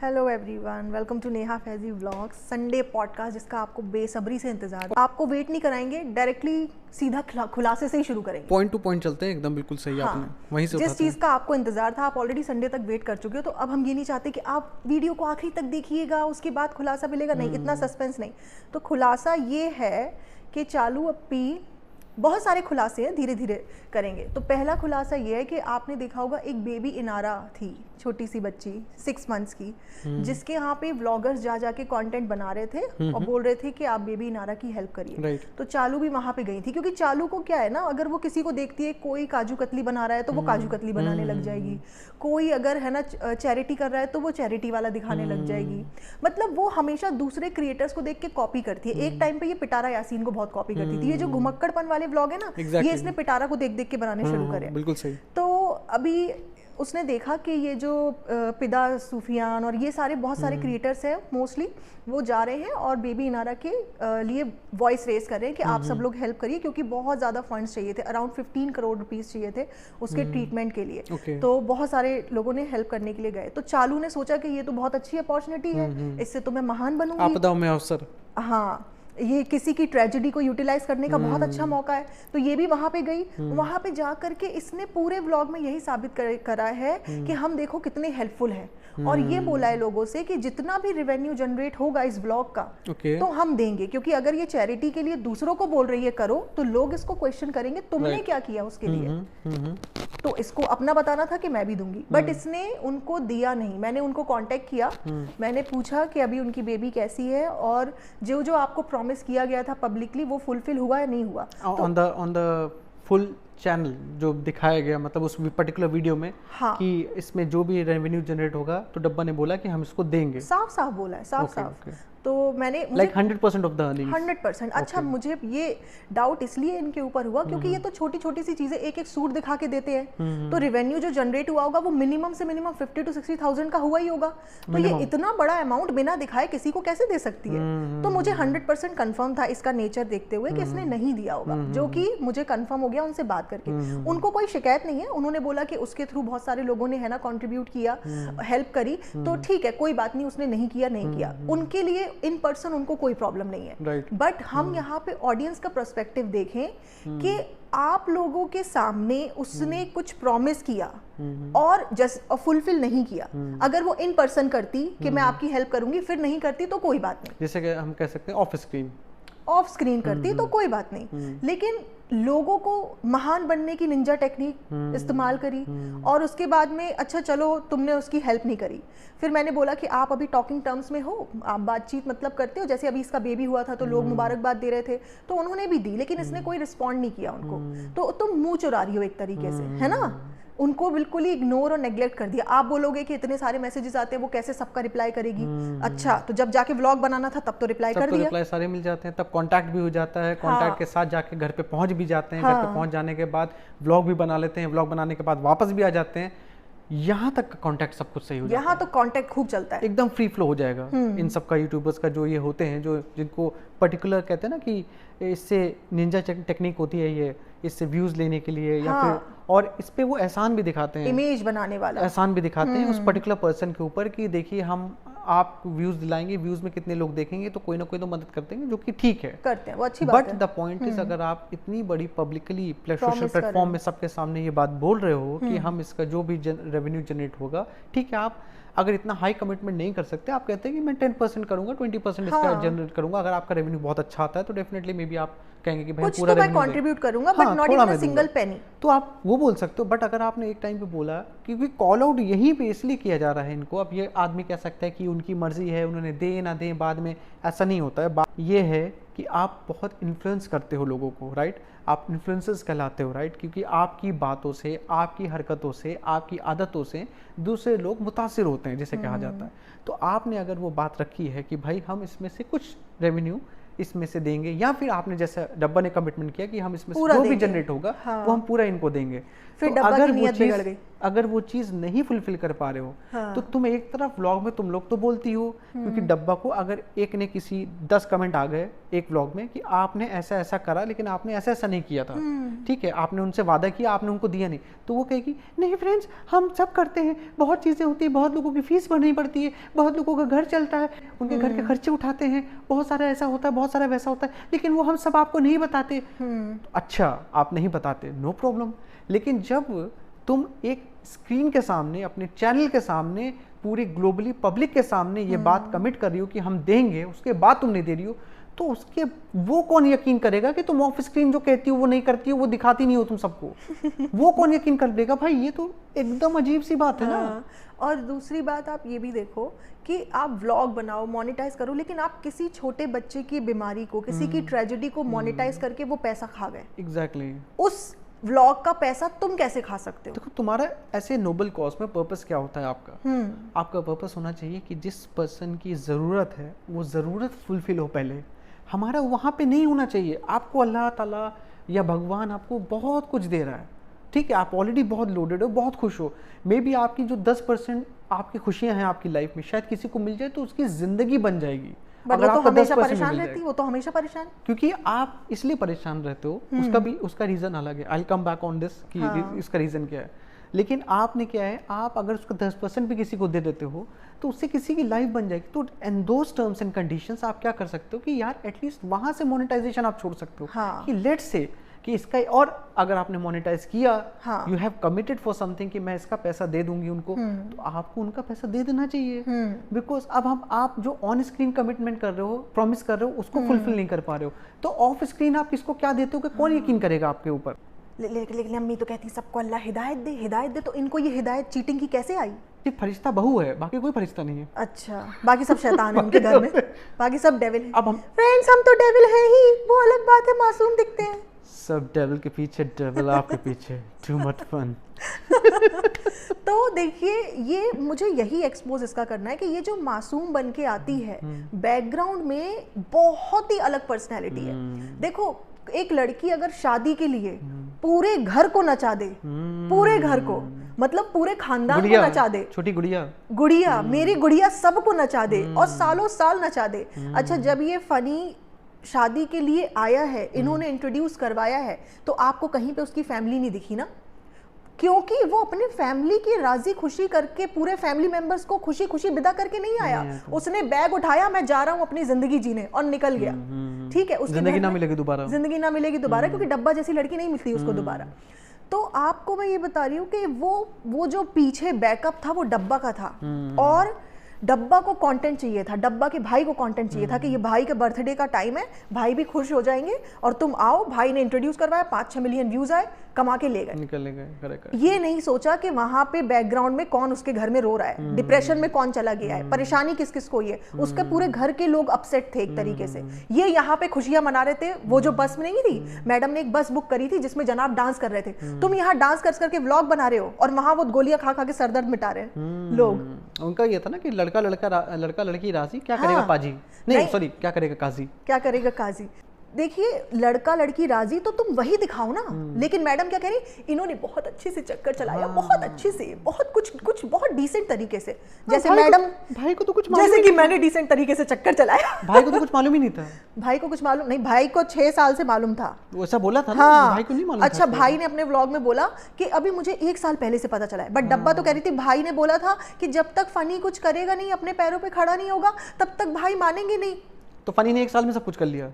Hello everyone, welcome to Neha Faizi vlogs Sunday podcast, जिसका आपको बेसब्री से इंतजार। आपको वेट नहीं कराएंगे, डायरेक्टली सीधा खुलासे से ही शुरू करेंगे। पॉइंट टू पॉइंट चलते हैं एकदम, बिल्कुल सही। आपने वहीं से जिस चीज़ का आपको इंतजार था, आप ऑलरेडी संडे तक वेट कर चुके हो, तो अब हम ये नहीं चाहते कि आप वीडियो को आखिरी तक देखिएगा, उसके बाद खुलासा मिलेगा। नहीं, इतना सस्पेंस नहीं। तो खुलासा ये है कि चालू अप्पी बहुत सारे खुलासे हैं, धीरे धीरे करेंगे। तो पहला खुलासा ये है कि आपने देखा होगा एक बेबी इनारा थी, छोटी सी बच्ची 6 मंथ्स की, जिसके यहाँ पे व्लॉगर्स जा जाके कंटेंट बना रहे थे और बोल रहे थे कि आप बेबी इनारा की हेल्प करिए। तो चालू भी वहाँ पे गई थी, क्योंकि चालू को क्या है ना, अगर वो किसी को देखती है कोई काजू कतली बना रहा है तो वो काजू कतली बनाने लग जाएगी, कोई अगर है ना चैरिटी कर रहा है तो वो चैरिटी वाला दिखाने लग जाएगी। मतलब वो हमेशा दूसरे क्रिएटर्स को देख के कॉपी करती है। एक टाइम पे ये पिटारा यासीन को बहुत कॉपी करती थी। ये जो घुमक्कड़पन वाले व्लॉग है ना, ये इसने पिटारा को देख देख के बनाने शुरू करे। बिल्कुल सही। तो अभी उसने देखा कि ये जो पिदा सूफियान और ये सारे बहुत सारे क्रिएटर्स हैं, मोस्टली वो जा रहे हैं और बेबी इनारा के लिए वॉइस रेस कर रहे हैं कि आप सब लोग हेल्प करिए, क्योंकि बहुत ज़्यादा फंड्स चाहिए थे। अराउंड 15 करोड़ रुपीस चाहिए थे उसके ट्रीटमेंट के लिए। तो बहुत सारे लोगों ने हेल्प करने के लिए गए। तो चालू ने सोचा कि ये तो बहुत अच्छी अपॉर्चुनिटी है, इससे तो मैं महान बनूंगी, आपदाओं में अवसर। हाँ, ये किसी की ट्रेजेडी को यूटिलाइज करने का बहुत अच्छा मौका है। तो ये भी वहां पे गई। वहां पे जा करके इसने पूरे व्लॉग में यही साबित करा है कि हम देखो कितने हेल्पफुल हैं। और ये बोला है लोगों से कि जितना भी रेवेन्यू जनरेट होगा इस व्लॉग का, तो हम देंगे, क्योंकि अगर ये चैरिटी के लिए दूसरों को बोल रही है करो, तो लोग इसको क्वेश्चन करेंगे तुमने क्या किया उसके लिए। तो इसको अपना बताना था कि मैं भी दूंगी, बट इसने उनको दिया नहीं। मैंने उनको कांटेक्ट किया, मैंने पूछा कि अभी उनकी बेबी कैसी है और जो जो आपको प्रॉमिस किया गया था पब्लिकली वो फुलफिल हुआ या नहीं हुआ। ऑन द फुल चैनल जो दिखाया गया, मतलब उस पर्टिकुलर वीडियो में, हाँ, कि इसमें जो भी रेवेन्यू जनरेट होगा तो डब्बा ने बोला कि हम इसको देंगे। साफ साफ बोला है, साफ साफ। तो मैंने लाइक 100% ऑफ द अर्निंग्स। 100%। अच्छा, मुझे ये डाउट इसलिए इनके ऊपर हुआ क्योंकि ये तो छोटी छोटी सी चीजें, एक एक सूट दिखा के देते हैं। तो रेवेन्यू जो जनरेट हुआ होगा वो मिनिमम से मिनिमम 50 to 60,000 का हुआ ही होगा। तो ये इतना बड़ा अमाउंट बिना दिखाए किसी को कैसे दे सकती है। तो मुझे 100% कंफर्म था इसका नेचर देखते हुए कि इसने नहीं दिया होगा, जो कि मुझे कंफर्म हो गया उनसे बात करके। उनको कोई शिकायत नहीं है। उन्होंने बोला कि उसके थ्रू बहुत सारे लोगों ने है ना कंट्रीब्यूट किया, हेल्प करी, तो ठीक है, कोई बात नहीं, उसने नहीं किया नहीं किया, उनके लिए इन पर्सन उनको कोई प्रॉब्लम नहीं है। बट हम यहाँ पे ऑडियंस का पर्सपेक्टिव देखें कि आप लोगों के सामने उसने कुछ प्रॉमिस किया और जस्ट फुलफिल नहीं किया। अगर वो इन पर्सन करती कि मैं आपकी हेल्प करूंगी, फिर नहीं करती तो कोई बात नहीं, जैसे कि हम कह सकते हैं ऑफ स्क्रीन करती तो कोई बात नहीं। लेकिन लोगों को महान बनने की निंजा टेक्निक इस्तेमाल करी और उसके बाद में अच्छा चलो तुमने उसकी हेल्प नहीं करी। फिर मैंने बोला कि आप अभी टॉकिंग टर्म्स में हो, आप बातचीत मतलब करते हो। जैसे अभी इसका बेबी हुआ था तो लोग मुबारकबाद दे रहे थे, तो उन्होंने भी दी, लेकिन इसने कोई रिस्पॉन्ड नहीं किया उनको। तो तुम मुंह चुरा रही हो एक तरीके से, है ना। उनको बिल्कुल ही इग्नोर और नेग्लेक्ट कर दिया। आप बोलोगे कि इतने सारे मैसेजेस आते हैं, वो कैसे सबका रिप्लाई करेगी। अच्छा, तो जब जाके व्लॉग बनाना था तब तो रिप्लाई कर दिया, रिप्लाई सारे मिल जाते हैं, तब कांटेक्ट भी हो जाता है, कांटेक्ट के साथ जाके घर पे पहुंच भी जाते हैं। घर पे पहुंच जाने के बाद व्लॉग भी बना लेते हैं, व्लॉग बनाने के बाद वापस भी आ जाते हैं। यहाँ तक का कांटेक्ट सब कुछ सही हो जाता है। यहाँ तो कांटेक्ट खूब चलता है, एकदम फ्री फ्लो हो जाएगा इन सब का। यूट्यूबर्स का जो ये होते हैं, जो जिनको पर्टिकुलर कहते हैं ना कि इससे निंजा टेक्निक होती है, ये इससे व्यूज लेने के लिए या फिर, और इस पे वो एहसान भी दिखाते हैं, इमेज बनाने वाला एहसान भी दिखाते हैं उस पर्टिकुलर पर्सन के ऊपर कि देखिए हम आप व्यूज दिलाएंगे, व्यूज में कितने लोग देखेंगे, तो कोई ना कोई तो मदद करते हैं, जो कि ठीक है, करते हैं, वो अच्छी बात है। बट द पॉइंट इज, अगर आप इतनी बड़ी पब्लिकली सोशल प्लेटफॉर्म में सबके सामने ये बात बोल रहे हो कि हम इसका जो भी रेवेन्यू जनरेट होगा, ठीक है, आप अगर इतना हाई कमिटमेंट नहीं कर सकते, आप कहते हैं कि मैं 10% करूंगा, 20% इसका जनरेट करूंगा। अगर आपका रेवेन्यू बहुत अच्छा आता है तो डेफिनेटली मे बी आप कहेंगे कि भाई पूरा रेवेन्यू कंट्रीब्यूट करूंगा, but not even a single penny, तो आप वो बोल सकते हो। बट अगर आपने एक टाइम पे बोला, क्योंकि कॉल आउट यहीं पे इसलिए किया जा रहा है इनको, अब ये आदमी कह सकता है कि उनकी मर्जी है, उन्होंने दे ना दे बाद में, ऐसा नहीं होता है। बात ये है कि आप बहुत इन्फ्लुएंस करते हो लोगों को, राइट। आप इन्फ्लुएंसर्स कहलाते हो, राइट, क्योंकि आपकी बातों से, आपकी हरकतों से, आपकी आदतों से दूसरे लोग मुतासिर होते हैं, जिसे कहा जाता है। तो आपने अगर वो बात रखी है कि भाई हम इसमें से कुछ रेवेन्यू इसमें से देंगे, या फिर आपने जैसे डब्बा ने कमिटमेंट किया कि हम इसमें से जो भी जनरेट होगा वो हम पूरा इनको देंगे, फिर तो डब्बा अगर की नियत बिगड़ गई। अगर वो चीज़ नहीं फुलफिल कर पा रहे हो, हाँ। तो तुम एक तरफ व्लॉग में तुम लोग तो बोलती हो, क्योंकि डब्बा को अगर एक ने किसी 10 कमेंट आ गए एक व्लॉग में कि आपने ऐसा ऐसा करा लेकिन आपने ऐसा ऐसा नहीं किया था, ठीक है, आपने उनसे वादा किया, आपने उनको दिया नहीं, तो वो कहेगी नहीं फ्रेंड्स हम सब करते हैं, बहुत चीज़ें होती है, बहुत लोगों की फीस भरनी पड़ती है, बहुत लोगों का घर चलता है, उनके घर के खर्चे उठाते हैं, बहुत सारा ऐसा होता है, बहुत सारा वैसा होता है, लेकिन वो हम सब आपको नहीं बताते। अच्छा, आप नहीं बताते, नो प्रॉब्लम, लेकिन जब तुम एक स्क्रीन के सामने, अपने चैनल के सामने, पूरी ग्लोबली पब्लिक के सामने ये बात कमिट कर रही हो कि हम देंगे, उसके बाद तुम नहीं दे रही हो, तो उसके वो कौन यकीन करेगा कि तुम ऑफ स्क्रीन जो कहती हो वो नहीं करती हो, वो दिखाती नहीं हो तुम सबको। वो कौन यकीन कर देगा भाई? ये तो एकदम अजीब सी बात है ना। और दूसरी बात आप ये भी देखो कि आप व्लॉग बनाओ, मोनेटाइज करो, लेकिन आप किसी छोटे बच्चे की बीमारी को, किसी की ट्रेजेडी को मोनेटाइज करके वो पैसा खा गए। एग्जैक्टली। उस व्लॉग का पैसा तुम कैसे खा सकते हो? देखो तुम्हारा ऐसे नोबल कॉज में पर्पस क्या होता है आपका? आपका पर्पस होना चाहिए कि जिस पर्सन की ज़रूरत है वो ज़रूरत फुलफिल हो पहले। हमारा वहाँ पे नहीं होना चाहिए। आपको अल्लाह ताला या भगवान आपको बहुत कुछ दे रहा है, ठीक है, आप ऑलरेडी बहुत लोडेड हो, बहुत खुश हो, मे बी आपकी जो 10% आपकी खुशियाँ हैं आपकी लाइफ में, शायद किसी को मिल जाए तो उसकी ज़िंदगी बन जाएगी। अगर वो तो हमेशा परेशान रहती है, वो तो हमेशा परेशान, क्योंकि आप इसलिए परेशान रहते हो, उसका रीज़न अलग है। I will come back on this कि इसका रीज़न क्या है, लेकिन आपने क्या है, आप अगर उसका 10% भी किसी को दे देते हो तो उससे किसी की लाइफ बन जाएगी। तो इन दोस टर्म्स एंड कंडीशंस आप क्या कर सकते हो कि यार एटलीस्ट वहां से मोनेटाइजेशन आप छोड़ सकते हो। कि लेट्स से कि इसका, और अगर आपने मोनेटाइज किया, you have committed for something कि मैं इसका पैसा दे दूंगी उनको, तो आपको उनका पैसा दे देना चाहिए। बिकॉज अब आप जो ऑन स्क्रीन कमिटमेंट कर रहे हो, प्रॉमिस कर रहे हो, उसको फुलफिल नहीं कर पा रहे हो, तो ऑफ स्क्रीन आप किसको क्या देते हो कि कौन यकीन करेगा आपके ऊपर? लेकिन अम्मी तो कहती सबको अल्लाह हिदायत दे, तो इनको ये हिदायत चीटिंग की कैसे आई? सिर्फ फरिश्ता बहू है, बाकी कोई फरिश्ता नहीं है। अच्छा, बाकी सब शैतान है उनके घर में, बाकी सब डेविल है। अब हम फ्रेंड्स, हम तो डेविल हैं ही, वो अलग बात है, मासूम दिखते हैं। सब डेविल के पीछे, डेविल आपके पीछे, टू मच फन। तो देखिए, ये मुझे यही एक्सपोज इसका करना है कि ये जो मासूम बन के आती है, बैकग्राउंड में बहुत ही अलग पर्सनैलिटी है। देखो, एक लड़की अगर शादी के लिए पूरे घर को नचा दे, पूरे घर को, मतलब पूरे खानदान को नचा दे, छोटी गुड़िया मेरी गुड़िया सबको नचा दे और सालों साल नचा दे। अच्छा, जब ये फनी शादी के लिए आया है, इन्होंने इंट्रोड्यूस करवाया है, तो आपको कहीं पे उसकी फैमिली नहीं दिखी ना, क्योंकि वो अपने फैमिली की राजी खुशी करके, पूरे फैमिली मेंबर्स को खुशी खुशी विदा करके नहीं आया। उसने बैग उठाया, मैं जा रहा हूँ अपनी जिंदगी जीने, और निकल गया। ठीक है, उसकी जिंदगी ना मिलेगी दोबारा, जिंदगी ना मिलेगी दोबारा, क्योंकि डब्बा जैसी लड़की नहीं मिलती उसको दोबारा। तो आपको मैं ये बता रही हूँ कि वो जो पीछे बैकअप था वो डब्बा का था, और डब्बा को कंटेंट चाहिए था, डब्बा के भाई को कंटेंट चाहिए था कि ये भाई का बर्थडे का टाइम है, भाई भी खुश हो जाएंगे और तुम आओ। भाई ने इंट्रोड्यूस करवाया, 5-6 मिलियन व्यूज आए, कमा के ले गए, निकल गए। ये नहीं सोचा कि वहां पे बैकग्राउंड में कौन उसके घर में रो रहा है, डिप्रेशन में कौन चला गया है, परेशानी किस किस को है। उसके पूरे घर के लोग अपसेट थे एक तरीके से। ये यहाँ पे खुशियां मना रहे थे। वो जो बस में नहीं थी, मैडम ने एक बस बुक करी थी जिसमें जनाब डांस कर रहे थे, तुम यहाँ डांस कर करके व्लॉग बना रहे हो और वहां वो गोलियां खा खा के सरदर्द मिटा रहे हैं लोग। उनका ये था ना कि लड़का लड़की राजी, क्या करेगा पाजी, नहीं सॉरी, क्या करेगा काजी, क्या करेगा काजी। देखिए, लड़का लड़की राजी तो तुम वही दिखाओ ना, लेकिन मैडम क्या कह रही, इन्होंने बहुत अच्छे से चक्कर चलाया, बहुत अच्छे से, बहुत कुछ बहुत डिसेंट तरीके से। जैसे मैडम, भाई को तो कुछ जैसे कि मैंने डिसेंट तरीके से चक्कर चलाया, भाई को तो कुछ मालूम ही नहीं था। भाई को कुछ मालूम नहीं, भाई को 6 साल से मालूम था, वैसा बोला था ना। हाँ, भाई को नहीं मालूम। अच्छा, भाई ने अपने व्लॉग में बोला कि अभी मुझे 1 साल पहले से पता चला है, बट डब्बा तो कह रही थी, भाई ने बोला था कि जब तक फनी कुछ करेगा नहीं, अपने पैरों पे खड़ा नहीं होगा, तब तक भाई मानेंगे नहीं। तो फनी ने 1 साल में सब कुछ कर लिया।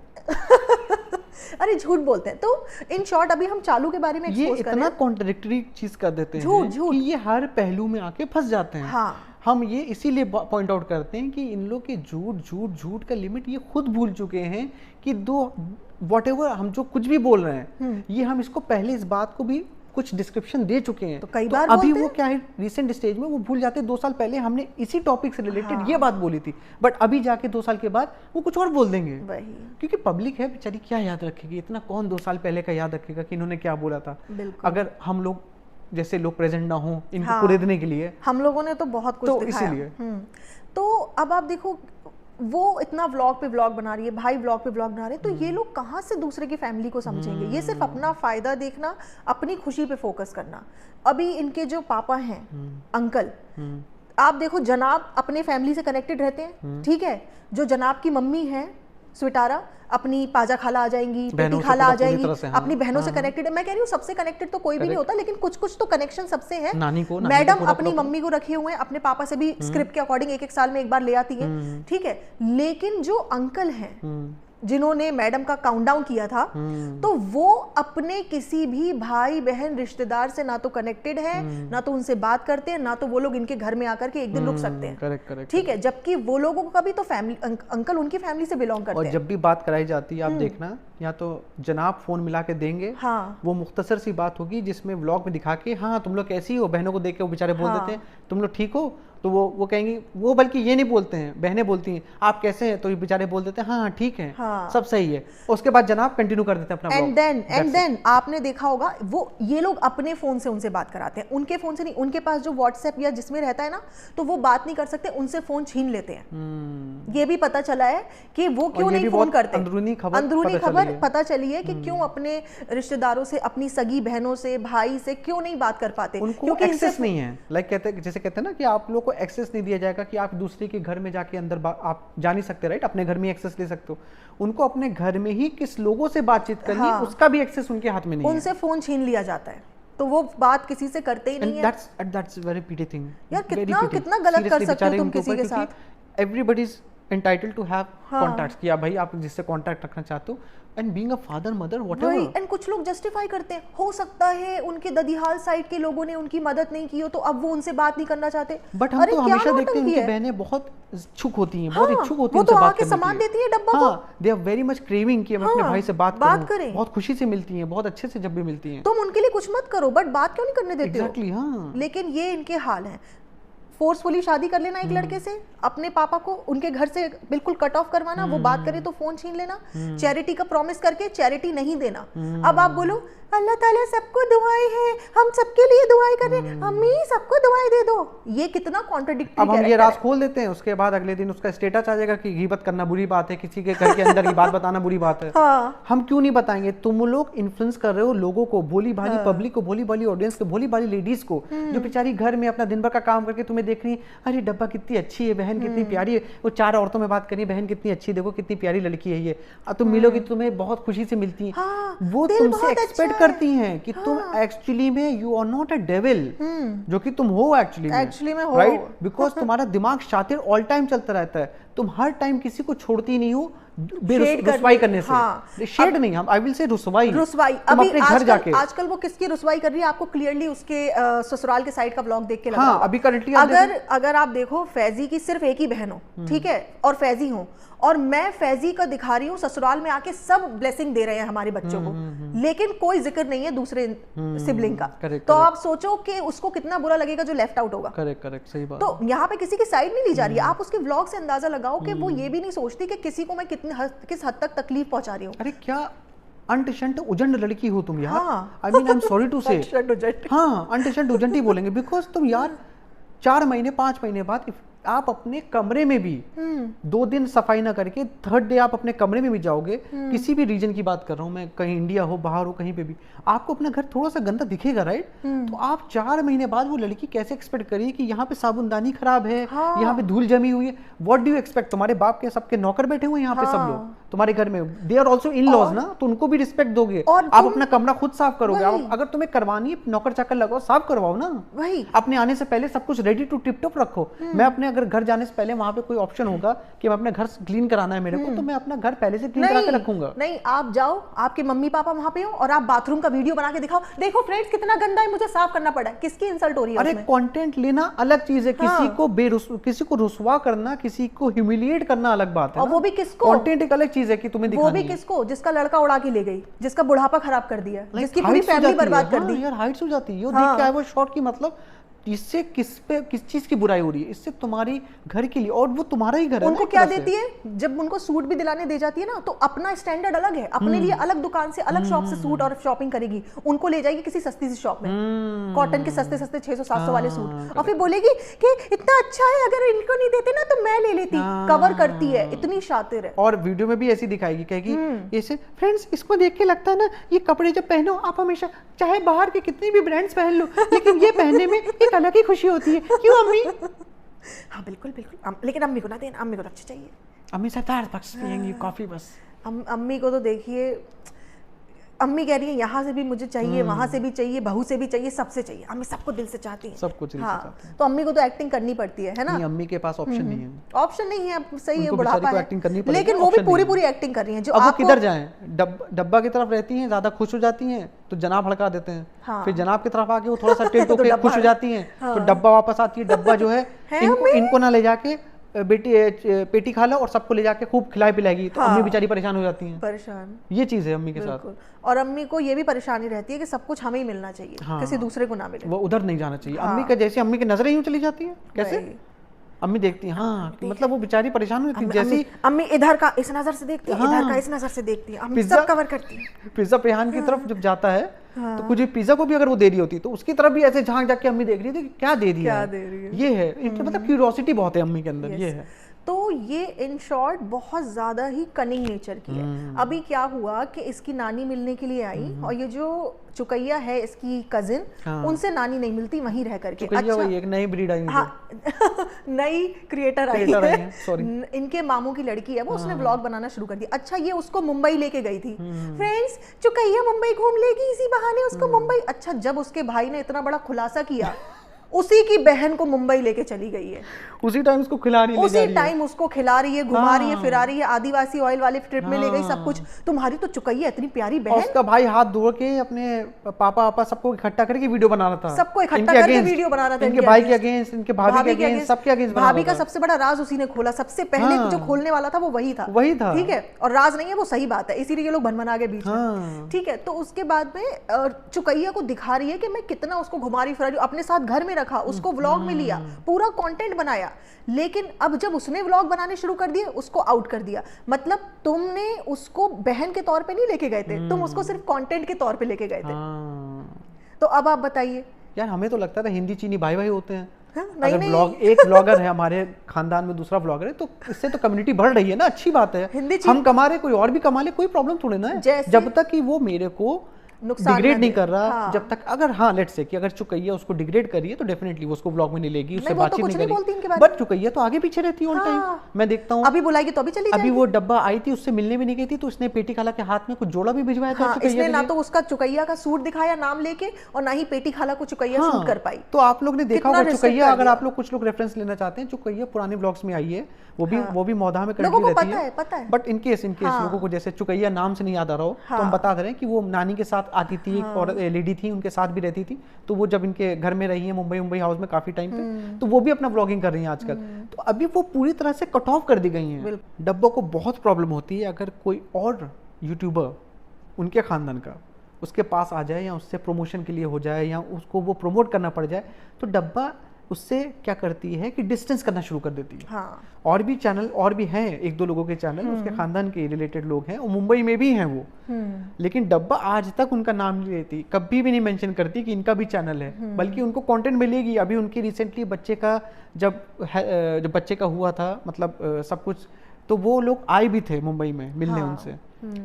अरे झूठ बोलते हैं। तो इन शॉर्ट अभी हम चालू के बारे में ये इतना कॉन्ट्रडिक्टरी चीज कर देते हैं कि ये हर पहलू में आके फंस जाते हैं। हाँ। हम ये इसीलिए पॉइंट आउट करते हैं कि इन लोग के झूठ का लिमिट ये खुद भूल चुके हैं कि व्हाटएवर हम जो कुछ भी बोल रहे हैं, ये हम इसको पहले इस बात को भी कुछ डिस्क्रिप्शन दे चुके हैं। तो कई बार अभी वो क्या है, रिसेंट स्टेज में वो भूल जाते। 2 साल पहले हमने इसी टॉपिक से रिलेटेड ये बात बोली थी, बट अभी जाके 2 साल के बाद वो कुछ और बोल देंगे। क्योंकि पब्लिक है बेचारी, क्या याद रखेगी, इतना कौन 2 साल पहले का याद रखेगा कि इन्होंने क्या बोला था। अगर हम लोग जैसे लोग प्रेजेंट ना हो इनको कुरेदने के लिए, हम लोगों ने तो बहुत कुछ दिखाया। इसीलिए तो अब आप देखो, वो इतना व्लॉग पे व्लॉग बना रही है, भाई व्लॉग पे व्लॉग बना रहे हैं, तो ये लोग कहाँ से दूसरे की फैमिली को समझेंगे? ये सिर्फ अपना फायदा देखना, अपनी खुशी पे फोकस करना। अभी इनके जो पापा हैं, अंकल, आप देखो जनाब अपने फैमिली से कनेक्टेड रहते हैं, ठीक है। जो जनाब की मम्मी है स्विटारा, अपनी पाजा खाला आ जाएंगी, बेटी खाला आ जाएंगी, अपनी बहनों से कनेक्टेड है। मैं कह रही हूँ सबसे कनेक्टेड तो कोई भी नहीं होता, लेकिन कुछ कुछ तो कनेक्शन सबसे है। मैडम अपनी मम्मी को रखे हुए हैं, अपने पापा से भी स्क्रिप्ट के अकॉर्डिंग एक साल में एक बार ले आती है, ठीक है। लेकिन जो अंकल हैं जिन्होंने मैडम का काउंटडाउन किया था, तो वो अपने किसी भी भाई बहन रिश्तेदार से ना तो कनेक्टेड है, ना तो उनसे बात करते हैं, ना तो वो लोग इनके घर में आकर के एक दिन रुक सकते हैं। करेक्ट, ठीक है। जबकि वो लोगों का भी तो फैमिली, अंकल उनकी फैमिली से बिलोंग करते हैं। और जब भी बात कराई जाती है, आप देखना, या तो जनाब फोन मिला के देंगे, हाँ, वो मुख्तसर सी बात होगी जिसमें व्लॉग में दिखा के, हाँ तुम लोग कैसी हो, बहनों को देख के वो बेचारे बोल देते हैं तुम लोग ठीक हो, तो वो कहेंगी, वो बल्कि ये नहीं बोलते हैं, बहनें बोलती हैं आप कैसे हैं, तो ये बेचारे बोल देते हैं हाँ ठीक है, सब सही है। उसके बाद जनाब कंटिन्यू कर देते हैं अपना व्लॉग। एंड देन आपने देखा होगा वो ये लोग अपने फोन से उनसे बात कराते हैं, उनके फोन से नहीं। उनके पास जो व्हाट्सएप या जिसमें रहता है ना, तो वो बात नहीं कर सकते, उनसे फोन छीन लेते हैं। ये भी पता चला है कि वो क्यों नहीं फोन करते। अंदरूनी खबर पता चली है कि क्यों अपने रिश्तेदारों से, अपनी सगी बहनों से, भाई से क्यों नहीं बात कर पाते, क्योंकि एक्सेस नहीं है। लाइक कहते जैसे कहते हैं ना कि आप लोग को एक्सेस नहीं दिया जाएगा कि आप दूसरे के घर में जाके अंदर आप जा नहीं सकते, राइट? अपने घर में एक्सेस ले सकते हो, उनको अपने घर में ही किस लोगों से बातचीत करनी है उसका भी एक्सेस उनके हाथ में नहीं है। उनसे फोन छीन लिया जाता है, तो वो बात किसी से करते ही नहीं है। That's very pity thing. यार कितना गलत कर सकते हो तुम किसी के साथ। Everybody is entitled to have contacts, कि भाई आप जिससे कांटेक्ट रखना चाहते हो, and being a father, mother, whatever. And कुछ लोग जस्टिफाई करते हैं, हो सकता है उनके ददिहाल साइड के लोगों ने उनकी मदद नहीं की हो, तो अब वो उनसे बात नहीं करना चाहते। बट हम तो हमेशा देखते हैं उनकी बहनें बहुत इच्छुक होती हैं, बहुत इच्छुक होती हैं उनसे बात करने की। सामान देती है डब्बा को। They are very much craving कि हम अपने भाई से बात करें, बहुत खुशी से मिलती हैं, बहुत अच्छे से जब भी मिलती हैं। तुम उनके लिए कुछ मत करो, बट बात क्यों नहीं करने देते हो? एग्जैक्टली, हाँ। लेकिन ये इनके हाल हैं। फोर्सफुली शादी कर लेना एक लड़के से, अपने पापा को उनके घर से बिल्कुल कट ऑफ करवाना, वो बात करे तो फोन छीन लेना, चैरिटी का प्रॉमिस करके चैरिटी नहीं देना। अब आप बोलो अल्लाह ताला सबको दुआएं हैं, हम सबके लिए दुआएं कर रहे हैं, अम्मी सबको दुआएं दे दो। ये कितना कॉन्ट्रडिक्टरी। अब हम ये राज खोल देते हैं, उसके बाद अगले दिन उसका स्टेटस आ जाएगा कि गीबत करना बुरी बात है, किसी के घर के अंदर की बात बताना बुरी बात है। हम क्यों नहीं बताएंगे? तुम लोग इन्फ्लुएंस कर रहे हो लोगों को, भोली भाली पब्लिक को, भोली भाली ऑडियंस को, भोली भाली लेडीज को, जो बेचारी घर में अपना दिन भर का काम करके तुम्हें देख रही है, अरे डब्बा कितनी अच्छी है, बहन कितनी प्यारी है, वो 4 औरतों में बात करी, बहन कितनी अच्छी, देखो कितनी प्यारी लड़की है ये, तुम मिलोगी तुम्हें बहुत खुशी से मिलती है। वो तुमसे एक्सपेक्ट करती हैं कि तुम एक्चुअली में you are not a devil, जो कि तुम हो एक्चुअली में, राइट? बिकॉज तुम्हारा दिमाग शातिर ऑल टाइम चलता रहता है, तुम हर टाइम किसी को छोड़ती नहीं हो रुसवाई करने से। शेड नहीं, हम आई विल से रुसवाई। अभी अपने घर जाके आजकल वो किसकी रुसवाई कर रही है आपको क्लियरली उसके ससुराल के साइड का व्लॉग देख के लगा। हाँ, अभी करंटली अगर आप देखो फैजी की सिर्फ एक ही बहन हो, ठीक है, और फैजी हो, और मैं फैजी का दिखा रही हूँ ससुराल में आके सब ब्लेसिंग दे रहे हैं हमारे बच्चों को, लेकिन कोई जिक्र नहीं है दूसरे सिबलिंग का। तो आप सोचो कि उसको कितना बुरा लगेगा जो लेफ्ट आउट होगा। करेक्ट, सही बात। तो यहाँ पे किसी की साइड नहीं ली जा रही है। आप उसके व्लॉग से अंदाजा लगाओ कि वो ये भी नहीं सोचती कि किसी को मैं किस हद तक तकलीफ पहुंचा रही हूँ। अरे क्या अंटशंट उजंड लड़की हो तुम यार। I mean I am sorry to say, हाँ अंटशंट उजंट ही बोलेंगे, बिकॉज तुम यार 4 महीने 5 महीने बाद आप अपने कमरे में भी 2 दिन सफाई ना करके 3rd डे आप अपने कमरे में भी जाओगे, किसी भी रीजन की बात कर रहा हूँ मैं, कहीं इंडिया हो, बाहर हो, कहीं पे भी आपको अपना घर थोड़ा सा गंदा दिखेगा, राइट? तो आप 4 महीने बाद वो लड़की कैसे एक्सपेक्ट करिए कि यहाँ पे साबुनदानी खराब है, यहाँ पे धूल जमी हुई है? What do you expect? तुम्हारे बाप के सबके नौकर बैठे हुए हैं यहाँ पे सब लोग तुम्हारे घर में, they are also in laws ना, तो उनको भी रिस्पेक्ट दोगे। आप अपना कमरा खुद साफ करोगे, अगर तुम्हें करवानी है नौकर चाकर लगाओ, साफ करवाओ ना। अपने आने से पहले सब कुछ रेडी टू टिप टॉप रखो। मैं अपने अगर घर जाने से पहले वहां पे कोई ऑप्शन होगा कि मैं अपना घर क्लीन कराना है मेरे को, तो मैं अपना घर पहले से क्लीन करा के रखूंगा। नहीं, आप जाओ, आपके मम्मी पापा वहां पे हो और आप बाथरूम का वीडियो बना के दिखाओ, देखो फ्रेंड्स कितना गंदा है, मुझे साफ करना पड़ा है। किसकी इंसल्ट हो रही है? अरे कंटेंट लेना अलग चीज है, किसी को रुसवा करना, किसी को ह्यूमिलिएट करना अलग बात है। और वो भी किसको? कंटेंट एक अलग चीज है कि तुम्हें दिखानी है। वो भी किसको? जिसका लड़का उड़ा के ले गई, जिसका बुढ़ापा खराब कर दिया, जिसकी पूरी फैमिली बर्बाद कर दी। यार हाइट्स हो जाती है, देख के आए वो शॉट की मतलब इससे किस चीज की बुराई हो रही है? इससे तुम्हारी घर के लिए, और वो तुम्हारा ही घर है। उनको क्या देती है जब उनको सूट भी दिलाने दे जाती है ना, तो अपना स्टैंडर्ड अलग है, अपने लिए अलग दुकान से अलग शॉप से सूट और शॉपिंग करेगी, उनको ले जाएगी किसी सस्ती सी शॉप में, कॉटन के सस्ते 600-700 वाले सूट, और फिर बोलेगी कि इतना अच्छा है, अगर इनको नहीं देते ना तो मैं ले लेती। कवर करती है, इतनी शातिर है। और वीडियो में भी ऐसी दिखाएगी, कहेगी ऐसे, फ्रेंड्स इसको देख के लगता है ना, ये कपड़े जब पहनो आप हमेशा, चाहे बाहर के कितने भी ब्रांड्स पहन लो, लेकिन ये पहनने में एक अलग ही खुशी होती है। क्यों अम्मी? हाँ बिल्कुल बिल्कुल, लेकिन अम्मी को ना देना, अम्मी को तो अच्छी चाहिए। अम्मी सरदार बख्श पियेंगी कॉफी बस। अम्मी को तो देखिए, अम्मी कह रही है यहाँ से भी मुझे चाहिए, वहां से भी चाहिए, बहू से भी चाहिए, सबसे चाहिए। अम्मी सबको दिल से चाहती है, सबको दिल से चाहती है। तो अम्मी को तो एक्टिंग करनी पड़ती है ना। नहीं, अम्मी के पास ऑप्शन नहीं है, ऑप्शन नहीं है, अब सही है, बुढ़ापा है, एक्टिंग करनी पड़ेगी, लेकिन वो भी पूरी पूरी एक्टिंग कर रही है। जो अब वो किधर जाएं, डब्बा की तरफ रहती हैं, ज्यादा खुश हो जाती हैं तो जनाब हड़का देते हैं, फिर जनाब की तरफ आके वो थोड़ा सा टिल्ट होकर खुश हो जाती हैं, तो डब्बा वापस आती है। डब्बा जो है इनको ना ले जाके बेटी पेटी खा लो और सबको ले जाके खूब खिलाई पिलाएगी, तो अम्मी बेचारी परेशान हो जाती हैं। परेशान, ये चीज है अम्मी के साथ। और अम्मी को ये भी परेशानी रहती है कि सब कुछ हमें ही मिलना चाहिए, किसी दूसरे को ना मिले, वो उधर नहीं जाना चाहिए। अम्मी का जैसे अम्मी की नजरें यूं चली जाती है, कैसे अम्मी देखती है, हाँ मतलब वो बेचारी परेशान होती है। जैसी अम्मी इधर का इस नजर से देखती है, इधर का इस नजर से देखती है, अम्मी सब कवर करती है। पिज्जा पेहान की तरफ जब जाता है तो कुछ पिज्जा को भी अगर वो दे रही होती तो उसकी तरफ भी ऐसे झांक जाके अम्मी देख रही थी कि क्या दे दिया है। ये है इनके मतलब क्यूरियोसिटी बहुत है अम्मी के अंदर, ये है। तो ये इन शॉर्ट बहुत ज्यादा ही कनिंग नेचर की है। अभी क्या हुआ कि इसकी नानी मिलने के लिए आई, और ये जो चुकैया है इसकी कजिन, उनसे नानी नहीं मिलती वहीं रह करके। अच्छा, वही एक नई ब्रीड आई, हाँ नई क्रिएटर आई है, इनके मामू की लड़की है वो, उसने व्लॉग बनाना शुरू कर दिया। अच्छा, ये उसको मुंबई लेके गई थी, फ्रेंड्स चुकैया मुंबई घूम लेगी, इसी बहाने उसको मुंबई। अच्छा, जब उसके भाई ने इतना बड़ा खुलासा किया, उसी की बहन को मुंबई लेके चली गई है, उसी टाइम उसको खिला रही है, उसी टाइम उसको खिला रही है, घुमा रही है, फिरा रही है, आदिवासी ऑयल वाले ट्रिप में ले गई, सब कुछ। तुम्हारी तो चुकैया इतनी प्यारी बहन। उसका भाई हाथ धो के अपने पापा सबको इकट्ठा करके वीडियो बना रहा था, सबको इकट्ठा करके वीडियो बना रहा था, इनके भाई के अगेंस्ट, इनके भाभी के अगेंस्ट, सबके अगेंस्ट। भाभी का सबसे बड़ा राज उसी ने खोला, सबसे पहले जो खोलने वाला था वो वही था, ठीक है। और राज नहीं है वो, सही बात है, इसीलिए ये लोग भन-भना के बीच में, ठीक है। तो उसके बाद में चुकैया को दिखा रही है कि मैं कितना उसको घुमा रही फिरा रही, अपने साथ घर में रखा, उसको व्लॉग में लिया, पूरा कंटेंट बनाया। लेकिन अब जब उसने व्लॉग बनाने शुरू कर दिए, उसको आउट कर दिया। मतलब तुमने उसको बहन के तौर पे नहीं लेके गए थे, तुम उसको सिर्फ कंटेंट के तौर पे लेके गए थे। तो अब आप बताइए यार, हमें तो लगता था हिंदी चीनी भाई भाई होते हैं। नहीं, अगर ब्लॉग एक ब्लॉगर है हमारे खानदान में, दूसरा ब्लॉगर है, तो इससे तो कम्युनिटी बढ़ रही है ना, अच्छी बात है। हम कमा रहे, कोई और भी कमा ले, कोई प्रॉब्लम थोड़ी ना है, जब तक कि वो मेरे को डिग्रेड नहीं कर रहा। जब तक अगर लेट्स से कि अगर चुकैया उसको डिग्रेड करिए तो डेफिनेटली वो उसको ब्लॉग में नहीं लेगी, उससे बातचीत नहीं करेगी, बट चुकैया तो आगे पीछे रहती है ऑन टाइम। मैं देखता हूँ अभी बुलाएगी तो अभी चली जाएगी। अभी वो डब्बा आई थी, उससे मिलने भी नहीं गई थी, तो उसने पेटी खाला के हाथ में कुछ जोड़ा भी भिजवाया था। इसने ना तो उसका चुकैया का सूट दिखाया नाम लेके, और ना ही पेटी खाला को चुकैया शूट कर पाई। तो आप लोग ने देखा होगा चुकैया, अगर आप लोग कुछ लोग रेफरेंस लेना चाहते हैं, चुकैया पुराने ब्लॉग्स में आई है, वो भी मौधा में कंट्री रहती है, पता है। बट इनकेस लोगों को जैसे चुकैया नाम से नहीं याद आ रहा हो, तो हम बता दे रहे हैं कि वो नानी के साथ आती थी, और लेडी थी उनके साथ भी रहती थी। तो वो जब इनके घर में रही है मुंबई हाउस में काफी टाइम पे, तो वो भी अपना ब्लॉगिंग कर रही है आजकल। तो अभी वो पूरी तरह से कट ऑफ कर दी गई हैं। डब्बा को बहुत प्रॉब्लम होती है अगर कोई और यूट्यूबर उनके खानदान का उसके पास आ जाए, या उससे प्रमोशन के लिए हो जाए, या उसको वो प्रमोट करना पड़ जाए, तो डब्बा उससे क्या करती है कि डिस्टेंस करना शुरू कर देती है। और भी चैनल और भी हैं, एक दो लोगों के चैनल उसके खानदान के रिलेटेड लोग हैं, और मुंबई में भी हैं वो, लेकिन डब्बा आज तक उनका नाम नहीं लेती, कभी भी नहीं मेंशन करती कि इनका भी चैनल है, बल्कि उनको कंटेंट मिलेगी। अभी उनकी रिसेंटली बच्चे का जब बच्चे का हुआ था, मतलब सब कुछ, तो वो लोग आए भी थे मुंबई में मिलने उनसे,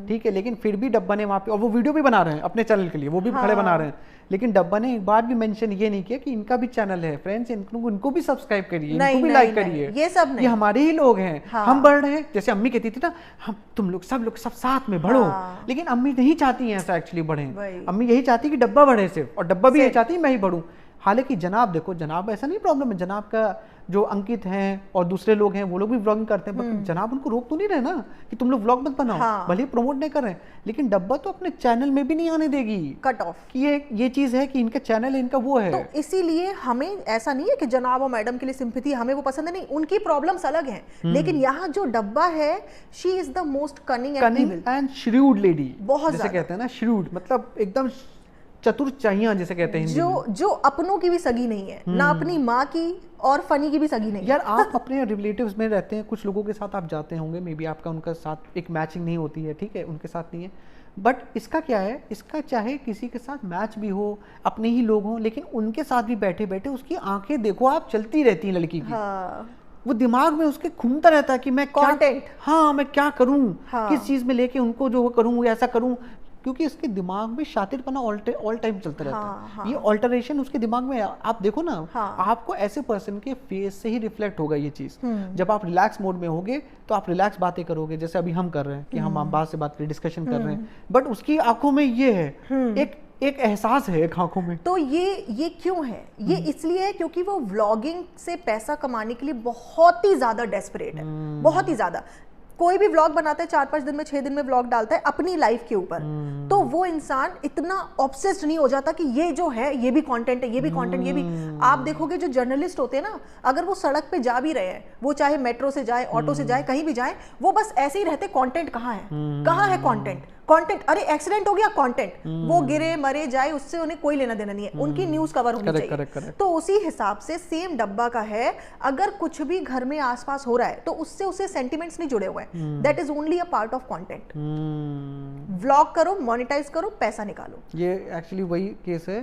ठीक है। लेकिन फिर भी डब्बा ने वहाँ पे, और वो वीडियो भी बना रहे हैं अपने चैनल के लिए, वो भी खड़े बना रहे हैं, लेकिन डब्बा ने एक बार भी मेंशन ये नहीं किया कि इनका भी चैनल है, फ्रेंड्स इनको भी सब्सक्राइब करिए, इनको भी लाइक करिए, ये सब नहीं, ये हमारे ही लोग हैं, हम बढ़ रहे हैं। जैसे अम्मी कहती थी ना, हम तुम लोग सब साथ में बढ़ो, लेकिन अम्मी नहीं चाहती है ऐसा एक्चुअली बढ़े। अम्मी यही चाहती है कि डब्बा बढ़े सिर्फ, और डब्बा भी यही चाहती है मैं ही बढ़ूं। हालांकि जनाब देखो, जनाब ऐसा नहीं प्रॉब्लम है, जनाब का जो अंकित हैं और दूसरे लोग हैं वो लोग भी व्लॉगिंग करते हैं, बट जनाब उनको रोक तो नहीं रहे ना कि तुम लोग व्लॉग मत बनाओ, भले ही प्रमोट नहीं कर रहे हैं, लेकिन डब्बा तो अपने चैनल में भी नहीं आने देगी, कट ऑफ कि ये चीज है कि इनका चैनल है, इनका वो है। तो इसीलिए हमें ऐसा नहीं है कि जनाब और मैडम के लिए सिंपैथी, हमें वो पसंद है, नहीं, उनकी प्रॉब्लम्स अलग हैं, लेकिन यहाँ जो डब्बा है, she is the most cunning and shrewd lady, बहुत जैसे कहते हैं ना, श्रीव्ड मतलब एकदम चतुर्चाइयां जिसे कहते हैं हिंदी में। जो अपनों की भी सगी नहीं है, ना अपनी माँ की और फनी की भी सगी नहीं है। यार आप अपने रिलेटिव्स में रहते हैं, कुछ लोगों के साथ आप जाते होंगे, मे बी आपका उनका साथ एक मैचिंग नहीं होती है, ठीक है, उनके साथ नहीं है, बट इसका क्या है, इसका चाहे किसी के साथ मैच भी हो, अपने ही लोग हों, लेकिन उनके साथ भी बैठे बैठे उसकी आंखें देखो आप चलती रहती हैं लड़की की। हाँ। वो दिमाग में उसके घूमता रहता है कि मैं कंटेंट, हाँ मैं क्या करूं, हाँ। किस चीज में लेके उनको जो करूं, ऐसा करूं, क्योंकि इसके दिमाग में शातिरपना ऑल टाइम चलता रहता है। हाँ। ये ऑल्टरेशन उसके दिमाग में आप देखो ना, हाँ। आपको ऐसे पर्सन के फेस से ही रिफ्लेक्ट होगा ये चीज। जब आप रिलैक्स मोड में होगे तो आप रिलैक्स बातें करोगे, जैसे अभी हम कर रहे हैं कि हम बात से बात डिस्कशन कर रहे हैं, बट उसकी आंखों में ये है, एक एहसास है एक आंखों में। तो ये क्यों है? ये इसलिए है क्योंकि वो व्लॉगिंग से पैसा कमाने के लिए बहुत ही ज्यादा डेस्परेट है, बहुत ही ज्यादा। कोई भी व्लॉग बनाता है 4-5 दिन में, 6 दिन में व्लॉग डालता है अपनी लाइफ के ऊपर, तो वो इंसान इतना ऑब्सेस्ड नहीं हो जाता कि ये जो है ये भी कंटेंट है, ये भी कंटेंट, ये भी। आप देखोगे जो जर्नलिस्ट होते हैं ना, अगर वो सड़क पे जा भी रहे हैं, वो चाहे मेट्रो से जाए, ऑटो से जाए, कहीं भी जाए, वो बस ऐसे ही रहते, कंटेंट कहाँ है, कहाँ है कंटेंट, कंटेंट, अरे एक्सीडेंट हो गया, कंटेंट, वो गिरे मरे जाए उससे उन्हें कोई लेना देना नहीं है, उनकी न्यूज कवर होनी चाहिए। तो उसी हिसाब से सेम डब्बा का है, अगर कुछ भी घर में आसपास हो रहा है तो उससे उसे सेंटिमेंट्स नहीं जुड़े हुए हैं, that is only a part of content. Vlog करो, मोनेटाइज करो, पैसा निकालो। ये एक्चुअली वही केस है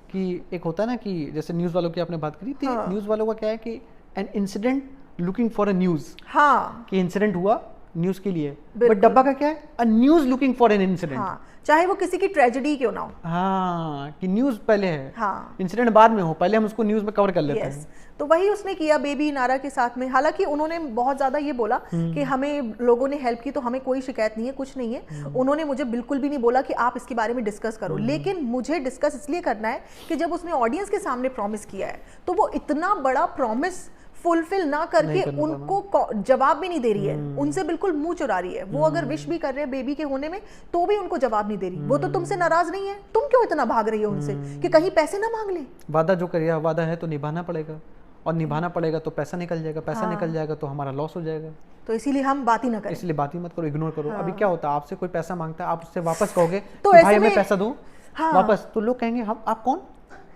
कि एक होता है ना कि जैसे न्यूज वालों की आपने बात करी थी, न्यूज वालों का क्या है कि an incident looking for a news, हाँ, कि इंसिडेंट हुआ न्यूज के लिए, बट डब्बा का क्या है, a news looking for an incident. हाँ, चाहे वो किसी की ट्रेजेडी क्यों ना हो, हाँ, कि न्यूज पहले है, हाँ, इंसिडेंट बाद में हो, पहले हम उसको न्यूज में कवर कर लेते हैं। तो वही उसने किया बेबी नारा के साथ में। हालांकि उन्होंने बहुत ज्यादा ये बोला कि हमें लोगों ने हेल्प की तो हमें कोई शिकायत नहीं है, कुछ नहीं है। उन्होंने मुझे बिल्कुल भी नहीं बोला कि आप इसके बारे में डिस्कस करो, लेकिन मुझे डिस्कस इसलिए करना है कि जब उसने ऑडियंस के सामने प्रॉमिस किया है तो वो इतना बड़ा प्रॉमिस फुलफिल ना करके उनको जवाब भी नहीं दे रही है, उनसे बिल्कुल मुंह चुरा रही है। वो अगर विश भी कर रहे हैं बेबी के होने में तो भी उनको जवाब नहीं दे रही। वो तो तुमसे नाराज नहीं है, तुम क्यों इतना भाग रही हो उनसे कि कहीं पैसे ना मांग ले। वादा जो करिए, वादा है तो निभाना पड़ेगा, और निभाना पड़ेगा तो पैसा निकल जाएगा, पैसा निकल जाएगा तो हमारा लॉस हो जाएगा। तो इसीलिए हम बात ही ना करें, इसलिए बात ही मत करो, इग्नोर करो। अभी क्या होता है, आपसे कोई पैसा मांगता है, आप उससे वापस कहोगे तो कि भाई हमें पैसा दो वापस, तो लोग कहेंगे हम आप कौन,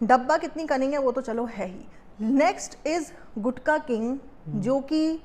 डब्बा कितनी करेंगे, वो तो चलो है ही। नेक्स्ट इज गुटका किंग, जो कि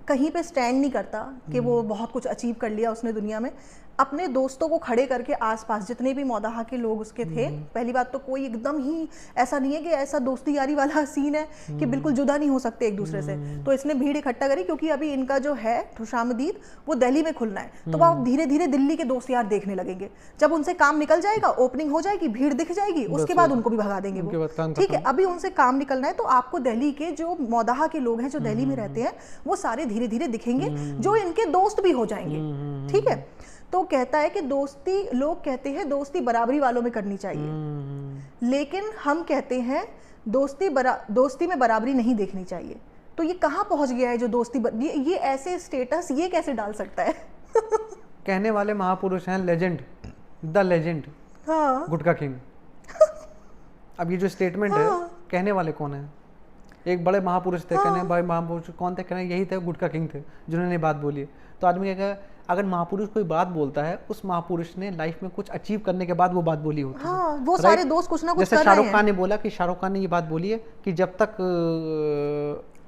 कहीं पे स्टैंड नहीं करता कि वो बहुत कुछ अचीव कर लिया उसने दुनिया में। अपने दोस्तों को खड़े करके आसपास जितने भी मौदाहा के लोग उसके थे, पहली बात तो कोई एकदम ही ऐसा नहीं है कि ऐसा दोस्ती यारी वाला सीन है कि बिल्कुल जुदा नहीं हो सकते एक दूसरे से। तो इसने भीड़ इकट्ठा करी, क्योंकि अभी इनका जो है खुशामदीद वो दिल्ली में खुलना है, तो वो धीरे धीरे दिल्ली के दोस्त यार देखने लगेंगे। जब उनसे काम निकल जाएगा, ओपनिंग हो जाएगी, भीड़ दिख जाएगी, उसके बाद उनको भी भगा देंगे वो, ठीक है। अभी उनसे काम निकलना है, तो आपको दिल्ली के जो मौदाहा के लोग हैं जो दिल्ली में रहते हैं वो सारे धीरे धीरे दिखेंगे, जो इनके दोस्त भी हो जाएंगे, ठीक है। तो कहता है कि दोस्ती, लोग कहते हैं दोस्ती बराबरी वालों में करनी चाहिए, लेकिन हम कहते हैं दोस्ती में बराबरी नहीं देखनी चाहिए। तो ये कहाँ पहुंच गया है जो दोस्ती ये ऐसे स्टेटस ये कैसे डाल सकता है? कहने वाले महापुरुष हैं, लेजेंड, द लेजेंड, हाँ, गुटका किंग। अब ये जो स्टेटमेंट है, कहने वाले कौन है? एक बड़े महापुरुष थे, कहने भाई महापुरुष कौन थे, कहने यही थे, गुटका किंग थे जिन्होंने बात बोली है। तो आदमी क्या, अगर महापुरुष कोई बात बोलता है, उस महापुरुष ने लाइफ में कुछ अचीव करने के बाद वो बात बोली होती है। हाँ, वो सारे दोस्त कुछ ना कुछ जैसे शाहरुख खान ने बोला कि शाहरुख खान ने ये बात बोली है कि जब तक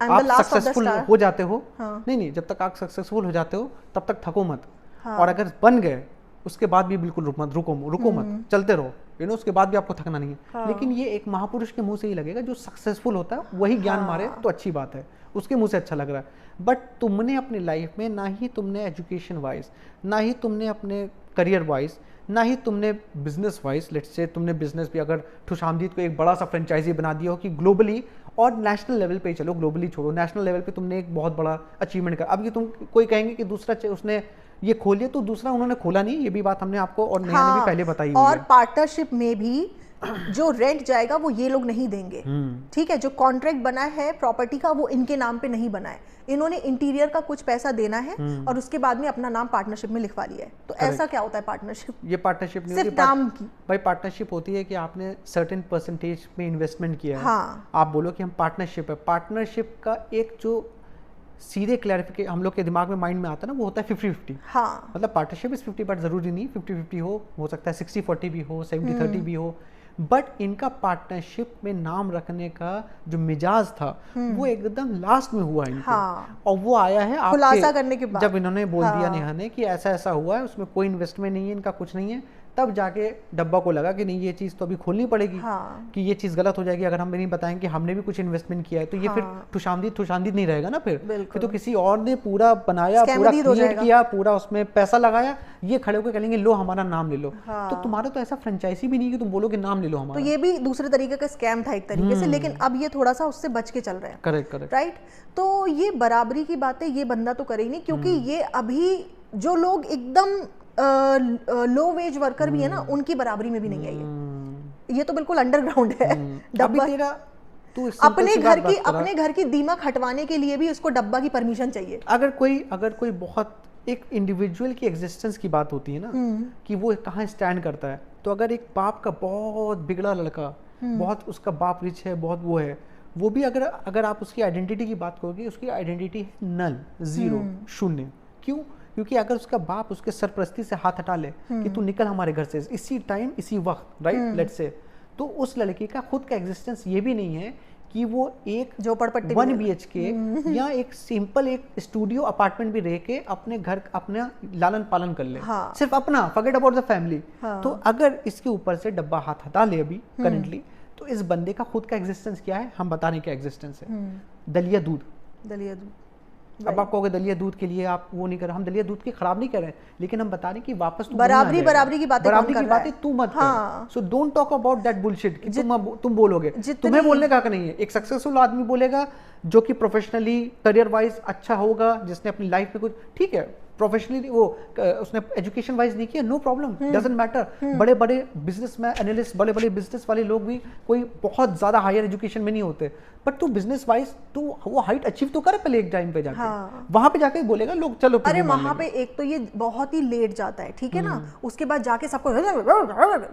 आप सक्सेसफुल हो जाते हो, नहीं, जब तक आप सक्सेसफुल हो जाते हो तब तक थको मत, और अगर बन गए उसके बाद भी बिल्कुल रुको मत, चलते रहो, उसके बाद भी आपको थकना नहीं है। लेकिन ये एक महापुरुष के मुंह से ही लगेगा, जो सक्सेसफुल होता है वही ज्ञान मारे तो अच्छी बात है, उसके मुंह से अच्छा लग रहा है। बट तुमने अपनी लाइफ में ना ही तुमने एजुकेशन वाइज, ना ही तुमने अपने करियर वाइज, ना ही तुमने बिजनेस वाइज, लेट्स से तुमने बिजनेस भी अगर खुशामदीद को एक बड़ा सा फ्रेंचाइजी बना दिया हो कि ग्लोबली और नेशनल लेवल पे ही चलो, ग्लोबली छोड़ो, नेशनल लेवल पे तुमने एक बहुत बड़ा अचीवमेंट कर। अब ये तुम कोई कहेंगे कि दूसरा उसने ये खोलिए, तो दूसरा उन्होंने खोला नहीं, ये भी बात हमने आपको और नेहा ने भी पहले बताई हुई है। और पार्टनरशिप में भी जो रेंट जाएगा वो ये लोग नहीं देंगे, ठीक है। जो कॉन्ट्रैक्ट बना है प्रॉपर्टी का वो इनके नाम पे नहीं बना है, इन्होंने इंटीरियर का कुछ पैसा देना है और उसके बाद में अपना नाम पार्टनरशिप में लिखवा लिया है। तो ऐसा क्या होता है पार्टनरशिप? ये पार्टनरशिप नहीं सिर्फ नाम की भाई, पार्टनरशिप होती है कि आपने सर्टेन परसेंटेज में इन्वेस्टमेंट किया है। हाँ, आप बोलो कि हम पार्टनरशिप है। पार्टनरशिप का एक जो सीधे क्लैरिफिकेशन हम लोग के दिमाग में माइंड में आता है ना, वो होता है 50-50। हाँ, मतलब पार्टनरशिप इज 50, बट जरूरी नहीं 50-50 हो सकता है 60-40 भी हो, 70-30 भी हो। बट इनका पार्टनरशिप में नाम रखने का जो मिजाज था वो एकदम लास्ट में हुआ इनको। हाँ। और वो आया है खुलासा करने के बाद, जब इन्होंने बोल दिया हाँ। नेहा ने कि ऐसा ऐसा हुआ है, उसमें कोई इन्वेस्टमेंट नहीं है, इनका कुछ नहीं है, तब जाके डब्बा को लगा कि नहीं ये चीज़ तो अभी खोलनी पड़ेगी। हाँ। कि ये चीज़ गलत हो जाएगी अगर हम नहीं बताएंगे कि हमने भी कुछ इन्वेस्टमेंट किया है, तो ये हाँ। फिर खुशामदीद नहीं रहेगा ना। फिर बिल्कुल। तो किसी और ने पूरा बनाया, पूरा क्रिएट किया, पूरा उसमें पैसा लगाया, ये खड़े होकर कहेंगे लो हमारा नाम ले लो। हाँ। तो तुम्हारा तो ऐसा फ्रेंचाइजी भी नहीं कि तुम बोलो कि नाम ले लो हमारा। तो ये भी दूसरे तरीके का स्कैम था एक तरीके से, लेकिन अब ये थोड़ा सा उससे बच के चल रहे हैं। Correct correct right. तो ये बराबरी की बातें ये बंदा तो करे ही नहीं, क्योंकि ये अभी जो लोग एकदम लो वेज वर्कर भी है ना, उनकी बराबरी में भी नहीं आई है। ये तो बिल्कुल अंडरग्राउंड है। अभी तेरा तू अपने घर की दीमक हटवाने के लिए भी इसको डब्बा की परमिशन चाहिए। अगर कोई बहुत एक इंडिविजुअल की एग्जिस्टेंस की बात होती है ना, कि वो कहाँ स्टैंड करता है, तो अगर एक बाप का बहुत बिगड़ा लड़का, बहुत उसका बाप रिच है, बहुत वो है, वो भी अगर आप उसकी आइडेंटिटी की बात करोगे, उसकी आइडेंटिटी है नल, जीरो, शून्य। क्यों? क्योंकि अगर उसका बाप उसके सरपरस्ती से हाथ हटा ले कि तू निकल हमारे घर से इसी टाइम इसी वक्त, राइट, लेट्स से, तो उस लड़के का खुद का एग्जिस्टेंस ये भी नहीं है कि वो एक झोपड़पट्टी 1 BHK या एक सिंपल एक स्टूडियो अपार्टमेंट भी रह के अपने घर अपना लालन पालन कर ले। हाँ। सिर्फ अपना, फॉरगेट अबाउट द फैमिली। हाँ। तो अगर इसके ऊपर से डब्बा हाथ हटा ले अभी करंटली, तो इस बंदे का खुद का एग्जिस्टेंस क्या है, हम बता रहे क्या एग्जिस्टेंस है। दलिया दूध। अब आप कहोगे दलिया दूध के लिए आप वो नहीं कर रहे, हम दलिया दूध की खराब नहीं कर रहे, लेकिन हम बता रहे कि वापस बराबरी की बातें तू मत हाँ। कर। So don't talk about that bullshit कि तुम बोलोगे, तुम्हें बोलने का नहीं है। एक सक्सेसफुल आदमी बोलेगा जो कि प्रोफेशनली करियर वाइज अच्छा होगा, जिसने अपनी लाइफ में कुछ ठीक है, प्रोफेशनली वो उसने एजुकेशन वाइज नहीं किया, नो प्रॉब्लम, डजंट मैटर। बड़े बड़े बिजनेसमैन, एनालिस्ट, बड़े बड़े बिजनेस वाले लोग भी कोई बहुत ज्यादा हायर एजुकेशन में नहीं होते, बट तू बिजनेस वाइज तू वो हाइट अचीव तो करे पहले एक टाइम पे जाके। हाँ। वहां पे जाके बोलेगा लोग चलो। अरे वहां पे एक तो ये बहुत ही लेट जाता है, ठीक है ना, उसके बाद जाके सबको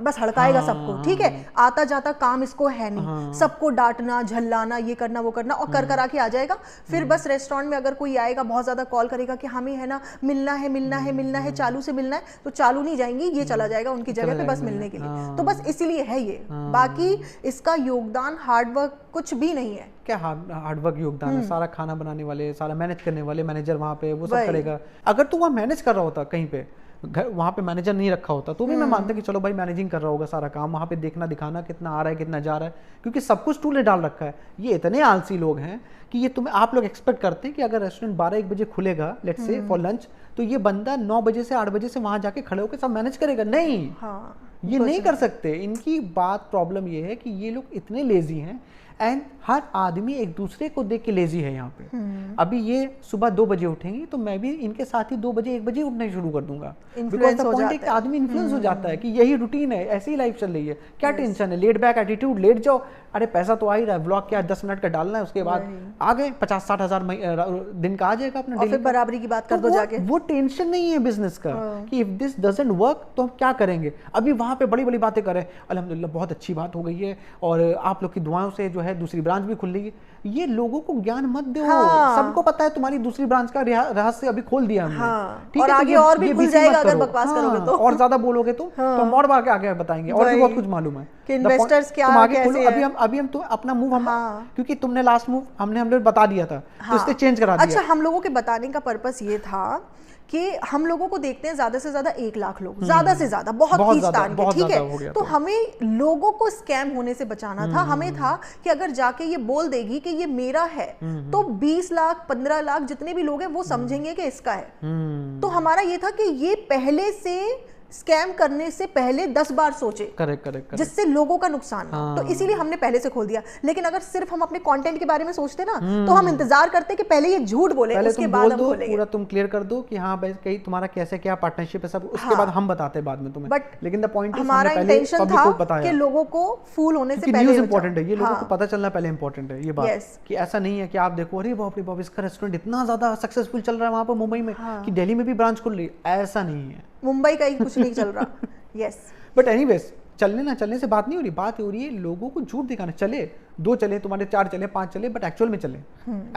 बस हड़काएगा सबको, ठीक है, आता जाता काम इसको है नहीं, सबको डांटना, झल्लाना, ये करना वो करना, और कर करा के आ जाएगा। फिर बस रेस्टोरेंट में अगर कोई आएगा बहुत ज्यादा कॉल करेगा कि हमें है ना मिलना है, चालू से मिलना है, तो चालू नहीं जाएंगी, ये चला जाएगा उनकी जगह पे बस मिलने के लिए। तो बस इसीलिए है ये, बाकी इसका योगदान हार्डवर्क कुछ भी नहीं है। क्या हार्डवर्क योगदान है? सारा खाना बनाने वाले, सारा मैनेज करने वाले मैनेजर वहाँ पे वो सब करेगा। अगर तू वहाँ मैनेज कर रहा होता कहीं पे, घर वहाँ पे मैनेजर नहीं रखा होता, तो भी मैं मानता कि चलो भाई मैनेजिंग कर रहा होगा सारा काम, वहाँ पे देखना दिखाना कितना आ रहा है कितना जा रहा है, क्योंकि सब कुछ टूल ने डाल रखा है। ये इतने आलसी लोग हैं कि ये आप लोग एक्सपेक्ट करते हैं कि अगर रेस्टोरेंट 12-1 बजे खुलेगा लेट्स से फॉर लंच, तो ये बंदा 9 बजे से 8 बजे से वहाँ जाके खड़े होकर सब मैनेज करेगा। नहीं, ये नहीं कर सकते। इनकी बात प्रॉब्लम ये है कि ये लोग इतने लेजी हैं, एंड हर आदमी एक दूसरे को देख के लेजी है यहाँ पे। अभी ये सुबह 2 बजे उठेंगे तो मैं भी इनके साथ ही 2 बजे 1 बजे उठना शुरू कर दूंगा, बिकॉज द पॉइंट है कि आदमी इन्फ्लुएंस हो जाता है कि यही रूटीन है, ऐसी ही लाइफ चल रही है, क्या टेंशन है, लेट बैक एटीट्यूड, लेट जाओ, अरे पैसा तो आ ही रहा है, ब्लॉग क्या 10 मिनट का डालना है, उसके बाद आ गए 50-60 हज़ार दिन का आ जाएगा अपना डेली। बराबरी की बात कर दो जाके, वो टेंशन नहीं है बिजनेस का कि इफ दिस डजंट वर्क तो हम क्या करेंगे। अभी वहां पे बड़ी बड़ी बातें करें, अल्हम्दुलिल्लाह बहुत अच्छी बात हो गई है और आप लोग की दुआओं से जो है दूसरी ब्रांच भी खुल रही है। ये लोगों को ज्ञान मत दो। सबको पता है तुम्हारी दूसरी ब्रांच का रहस्य अभी खोल दिया हमने, ठीक और है, आगे और भी खुल जाएगा अगर बकवास करोगे तो, और ज्यादा बोलोगे तो हम और आगे बताएंगे, और भी बहुत कुछ मालूम है कि इन्वेस्टर्स क्या आगे खोलो। अभी हम तो अपना मूव हम क्योंकि तुमने लास्ट मूव हमने बता दिया था तो इससे चेंज करा दिया। अच्छा, हम लोगों के बताने का पर्पस ये था कि हम लोगों को देखते हैं ज्यादा से ज्यादा 1 लाख लोग, ज्यादा से ज्यादा बहुत खींचतान के, ठीक है, तो हमें लोगों को स्कैम होने से बचाना था। हमें था कि अगर जाके ये बोल देगी कि ये मेरा है तो 20 लाख 15 लाख जितने भी लोग हैं वो समझेंगे कि इसका है। तो हमारा ये था कि ये पहले से स्कैम करने से पहले 10 बार सोचे, करेक्ट, जिससे लोगों का नुकसान ना हो। तो इसीलिए हमने पहले से खोल दिया। लेकिन अगर सिर्फ हम अपने कंटेंट के बारे में सोचते ना तो हम इंतजार करते कि पहले ये झूठ बोले, उसके बाद हम बोलेंगे। पूरा तुम क्लियर कर दो कि हाँ भाई कहीं तुम्हारा कैसे क्या पार्टनरशिप है सब, उसके बाद हम बताते हैं बाद में तुम्हें। बट लेकिन द पॉइंट हमारा इंटेंशन था कि लोगों को फूल होने से पहले न्यूज़ इंपॉर्टेंट है, ये लोगों को पता चलना पहले इंपॉर्टेंट है ये बात, कि ऐसा नहीं है कि आप देखो अरे बाप रे बाप इसका रेस्टोरेंट इतना ज्यादा सक्सेसफुल चल रहा है वहां पर मुंबई में कि दिल्ली में भी ब्रांच खुल रही है। ऐसा नहीं है, मुंबई का ही कुछ नहीं चल रहा। यस, बट एनीवेज चलने से बात नहीं हो रही, बात हो रही है लोगों को झूठ दिखाना। चले 2 चले तुम्हारे, 4 चले, 5 चले, बट एक्चुअल में चले,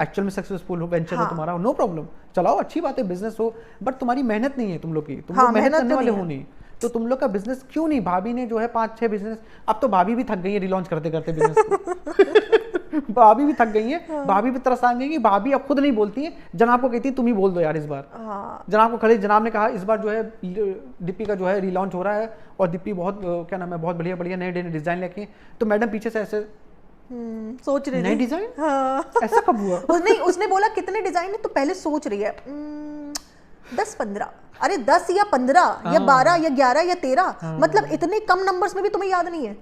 एक्चुअल में सक्सेसफुल हो, वेंचर हो तुम्हारा, नो प्रॉब्लम, चलाओ, अच्छी बात है, बिजनेस हो, बट तुम्हारी मेहनत नहीं है तुम लोग की, तुम लोग मेहनत करने वाले हो नहीं। तो तुम लोग का बिजनेस क्यों नहीं, भाभी ने जो है 5-6 बिजनेस, अब तो भाभी भी थक गई है रिलॉन्च करते करते बिजनेस को भाभी भी थक गई है, भाभी भी तरस आ गई, भाभी अब खुद नहीं बोलती है, जनाब को कहती है तुम ही बोल दो यार इस बार। जनाब को खड़े, जनाब ने कहा इस बार जो है डिप्पी का जो है रिलॉन्च हो रहा है और डिप्पी बहुत क्या नाम है, बहुत बढ़िया बढ़िया नए डिजाइन लेके, तो मैडम पीछे से ऐसे सोच रही नए डिजाइन। ऐसा कब हुआ? उसने बोला कितने डिजाइन है, तो पहले सोच रही है 10-15, अरे 10 या 15 या 12 या 11 या 13, मतलब इतने कम नंबर्स में भी तुम्हें याद नहीं है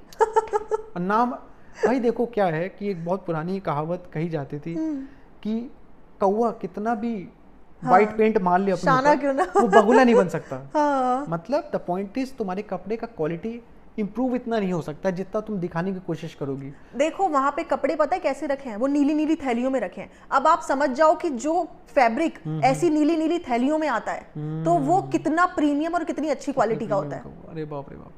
नाम। भाई देखो क्या है कि एक बहुत पुरानी कहावत कही जाती थी कि कौवा कितना भी व्हाइट पेंट मार ले अपने शाना क्यों ना, वो बगुला नहीं बन सकता। मतलब द पॉइंट इज तुम्हारे कपड़े का क्वालिटी इंप्रूव इतना नहीं हो सकता जितना तुम दिखाने की कोशिश करोगी। देखो वहां पे कपड़े पता है कैसे रखे हैं, वो नीली नीली थैलियों में रखे हैं। अब आप समझ जाओ कि जो फैब्रिक ऐसी नीली नीली थैलियों में आता है तो वो कितना प्रीमियम और कितनी अच्छी क्वालिटी का होता है। अरे बाप रे बाप,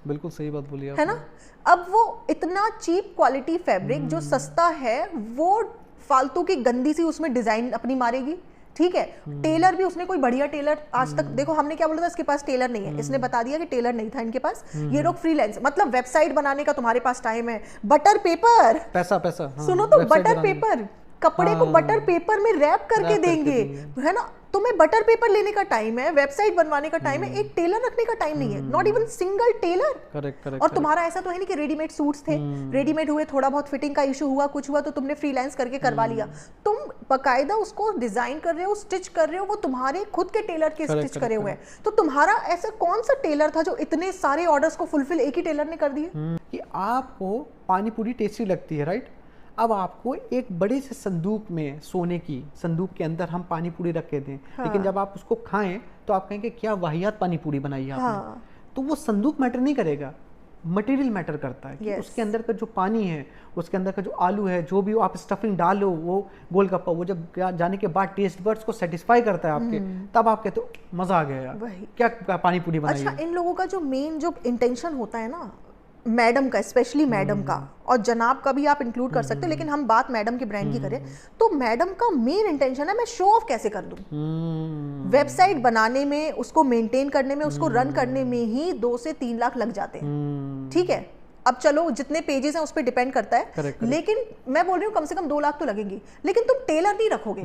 बिल्कुल सही बात बोली है ना। अब वो इतना चीप क्वालिटी फैब्रिक जो सस्ता है, वो फालतू की गंदी सी उसमें डिजाइन अपनी मारेगी, ठीक है। टेलर भी उसने कोई बढ़िया टेलर आज तक, देखो हमने क्या बोला था, इसके पास टेलर नहीं है, इसने बता दिया कि टेलर नहीं था इनके पास। ये लोग फ्रीलांस, मतलब वेबसाइट बनाने का तुम्हारे पास टाइम है, बटर पेपर, पैसा सुनो तो बटर पेपर, कपड़े को बटर पेपर में रैप करके देंगे, है ना। तुम्हें बटर पेपर लेने का टाइम है, वेबसाइट बनवाने का टाइम है, एक टेलर रखने का टाइम नहीं है, not even single tailor. Correct. और तुम्हारा ऐसा तो है नहीं कि रेडीमेड सूट्स थे, रेडीमेड हुए, थोड़ा बहुत फिटिंग का इशू हुआ, कुछ हुआ तो तुमने फ्रीलांस करके करवा लिया। तुम बकायदा उसको डिजाइन कर रहे हो, स्टिच कर रहे हो, वो तुम्हारे खुद के टेलर के स्टिच करे हुए हैं। तो तुम्हारा ऐसा कौन सा टेलर था जो इतने सारे ऑर्डर्स को फुलफिल एक ही टेलर ने कर दिए? कि आपको पानी पूरी टेस्टी लगती है, राइट। अब आपको एक बड़े से संदूक में, सोने की संदूक के अंदर हम पानी पूरी रख के दें, लेकिन जब आप उसको खाएं तो आप कहेंगे क्या वाहियात पानी पूरी बनाई है आपने। तो वो संदूक मैटर नहीं करेगा, मटेरियल मैटर करता है कि उसके अंदर का जो पानी है, उसके अंदर का जो आलू है, जो भी आप स्टफिंग डालो, वो गोलगप्पा, वो जब जाने के बाद टेस्ट बड्स को सेटिस्फाई करता है आपके, तब आप कहते हो मजा आ गया यार, क्या पानी पूरी बनाई। अच्छा, इन लोगों का जो मेन जो इंटेंशन होता है ना, मैडम का, स्पेशली मैडम का, और जनाब का भी आप इंक्लूड कर सकते हो, लेकिन हम बात मैडम के ब्रांड की करें तो मैडम का मेन इंटेंशन है मैं शो ऑफ कैसे कर दूं। वेबसाइट बनाने में, उसको मेंटेन करने में, उसको रन करने में ही 2 से 3 लाख लग जाते हैं, ठीक है। अब चलो जितने पेजेस हैं उस पर डिपेंड करता है, correct. लेकिन मैं बोल रही हूँ कम से कम 2 लाख तो लगेंगी। लेकिन तुम टेलर नहीं रखोगे,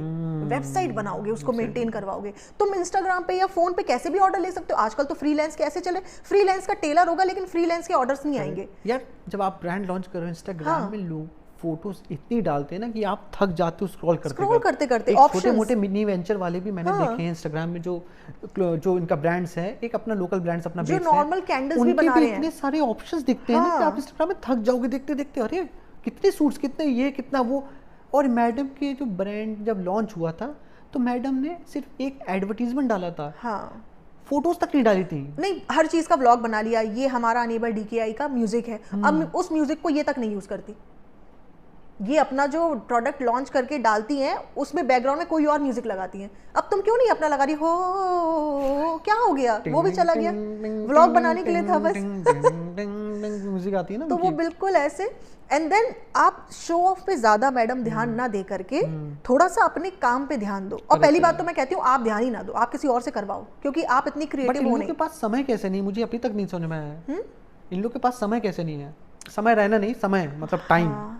वेबसाइट बनाओगे, उसको मेंटेन करवाओगे। तुम इंस्टाग्राम पे या फोन पे कैसे भी ऑर्डर ले सकते हो। आजकल तो फ्रीलांस कैसे चले, फ्रीलांस का टेलर होगा लेकिन फ्रीलांस के ऑर्डर्स नहीं आएंगे यार। जब आप ब्रांड लॉन्च करो, इंस्टाग्राम में लोग फोटोज इतनी डालते हैं ना कि आप थक जाते हो स्क्रॉल करते करते। छोटे मोटे मिनी वेंचर वाले भी मैंने देखे हैं इंस्टाग्राम में, जो इनका ब्रांड्स है, एक अपना लोकल ब्रांड्स अपना जो नॉर्मल कैंडल्स भी बना रहे हैं, इतने सारे ऑप्शंस दिखते हैं ना कि आप इंस्टाग्राम में थक जाओगे देखते देखते, अरे कितने सूट्स, कितने ये, कितना वो। और मैडम के जो ब्रांड जब लॉन्च हुआ था तो मैडम ने सिर्फ एक एडवर्टीजमेंट डाला था, फोटोज तक नहीं डाली थी। नहीं, हर चीज का व्लॉग बना लिया। ये हमारा अनेबल DKI का म्यूजिक है, अब उस म्यूजिक को ये तक नहीं यूज करती। ये अपना जो प्रोडक्ट लॉन्च करके डालती हैं, उसमें बैकग्राउंड में कोई और म्यूजिक लगाती हैं। अब तुम क्यों नहीं अपना लगा रही हो, क्या हो गया, वो भी चला गया, व्लॉग बनाने के लिए था बस म्यूजिक आती है ना, तो वो बिल्कुल ऐसे। एंड देन आप शो ऑफ पे ज्यादा मैडम ध्यान ना दे करके थोड़ा सा अपने काम पे ध्यान दो। और पहली बात तो मैं कहती हूँ आप ध्यान ही ना दो, आप किसी और से करवाओ, क्योंकि आप इतनी क्रिएटिव हो नहीं। के पास समय कैसे नहीं, मुझे अभी तक नहीं समझ में आया। इन लोग के पास समय कैसे नहीं है, समय रहना नहीं, समय मतलब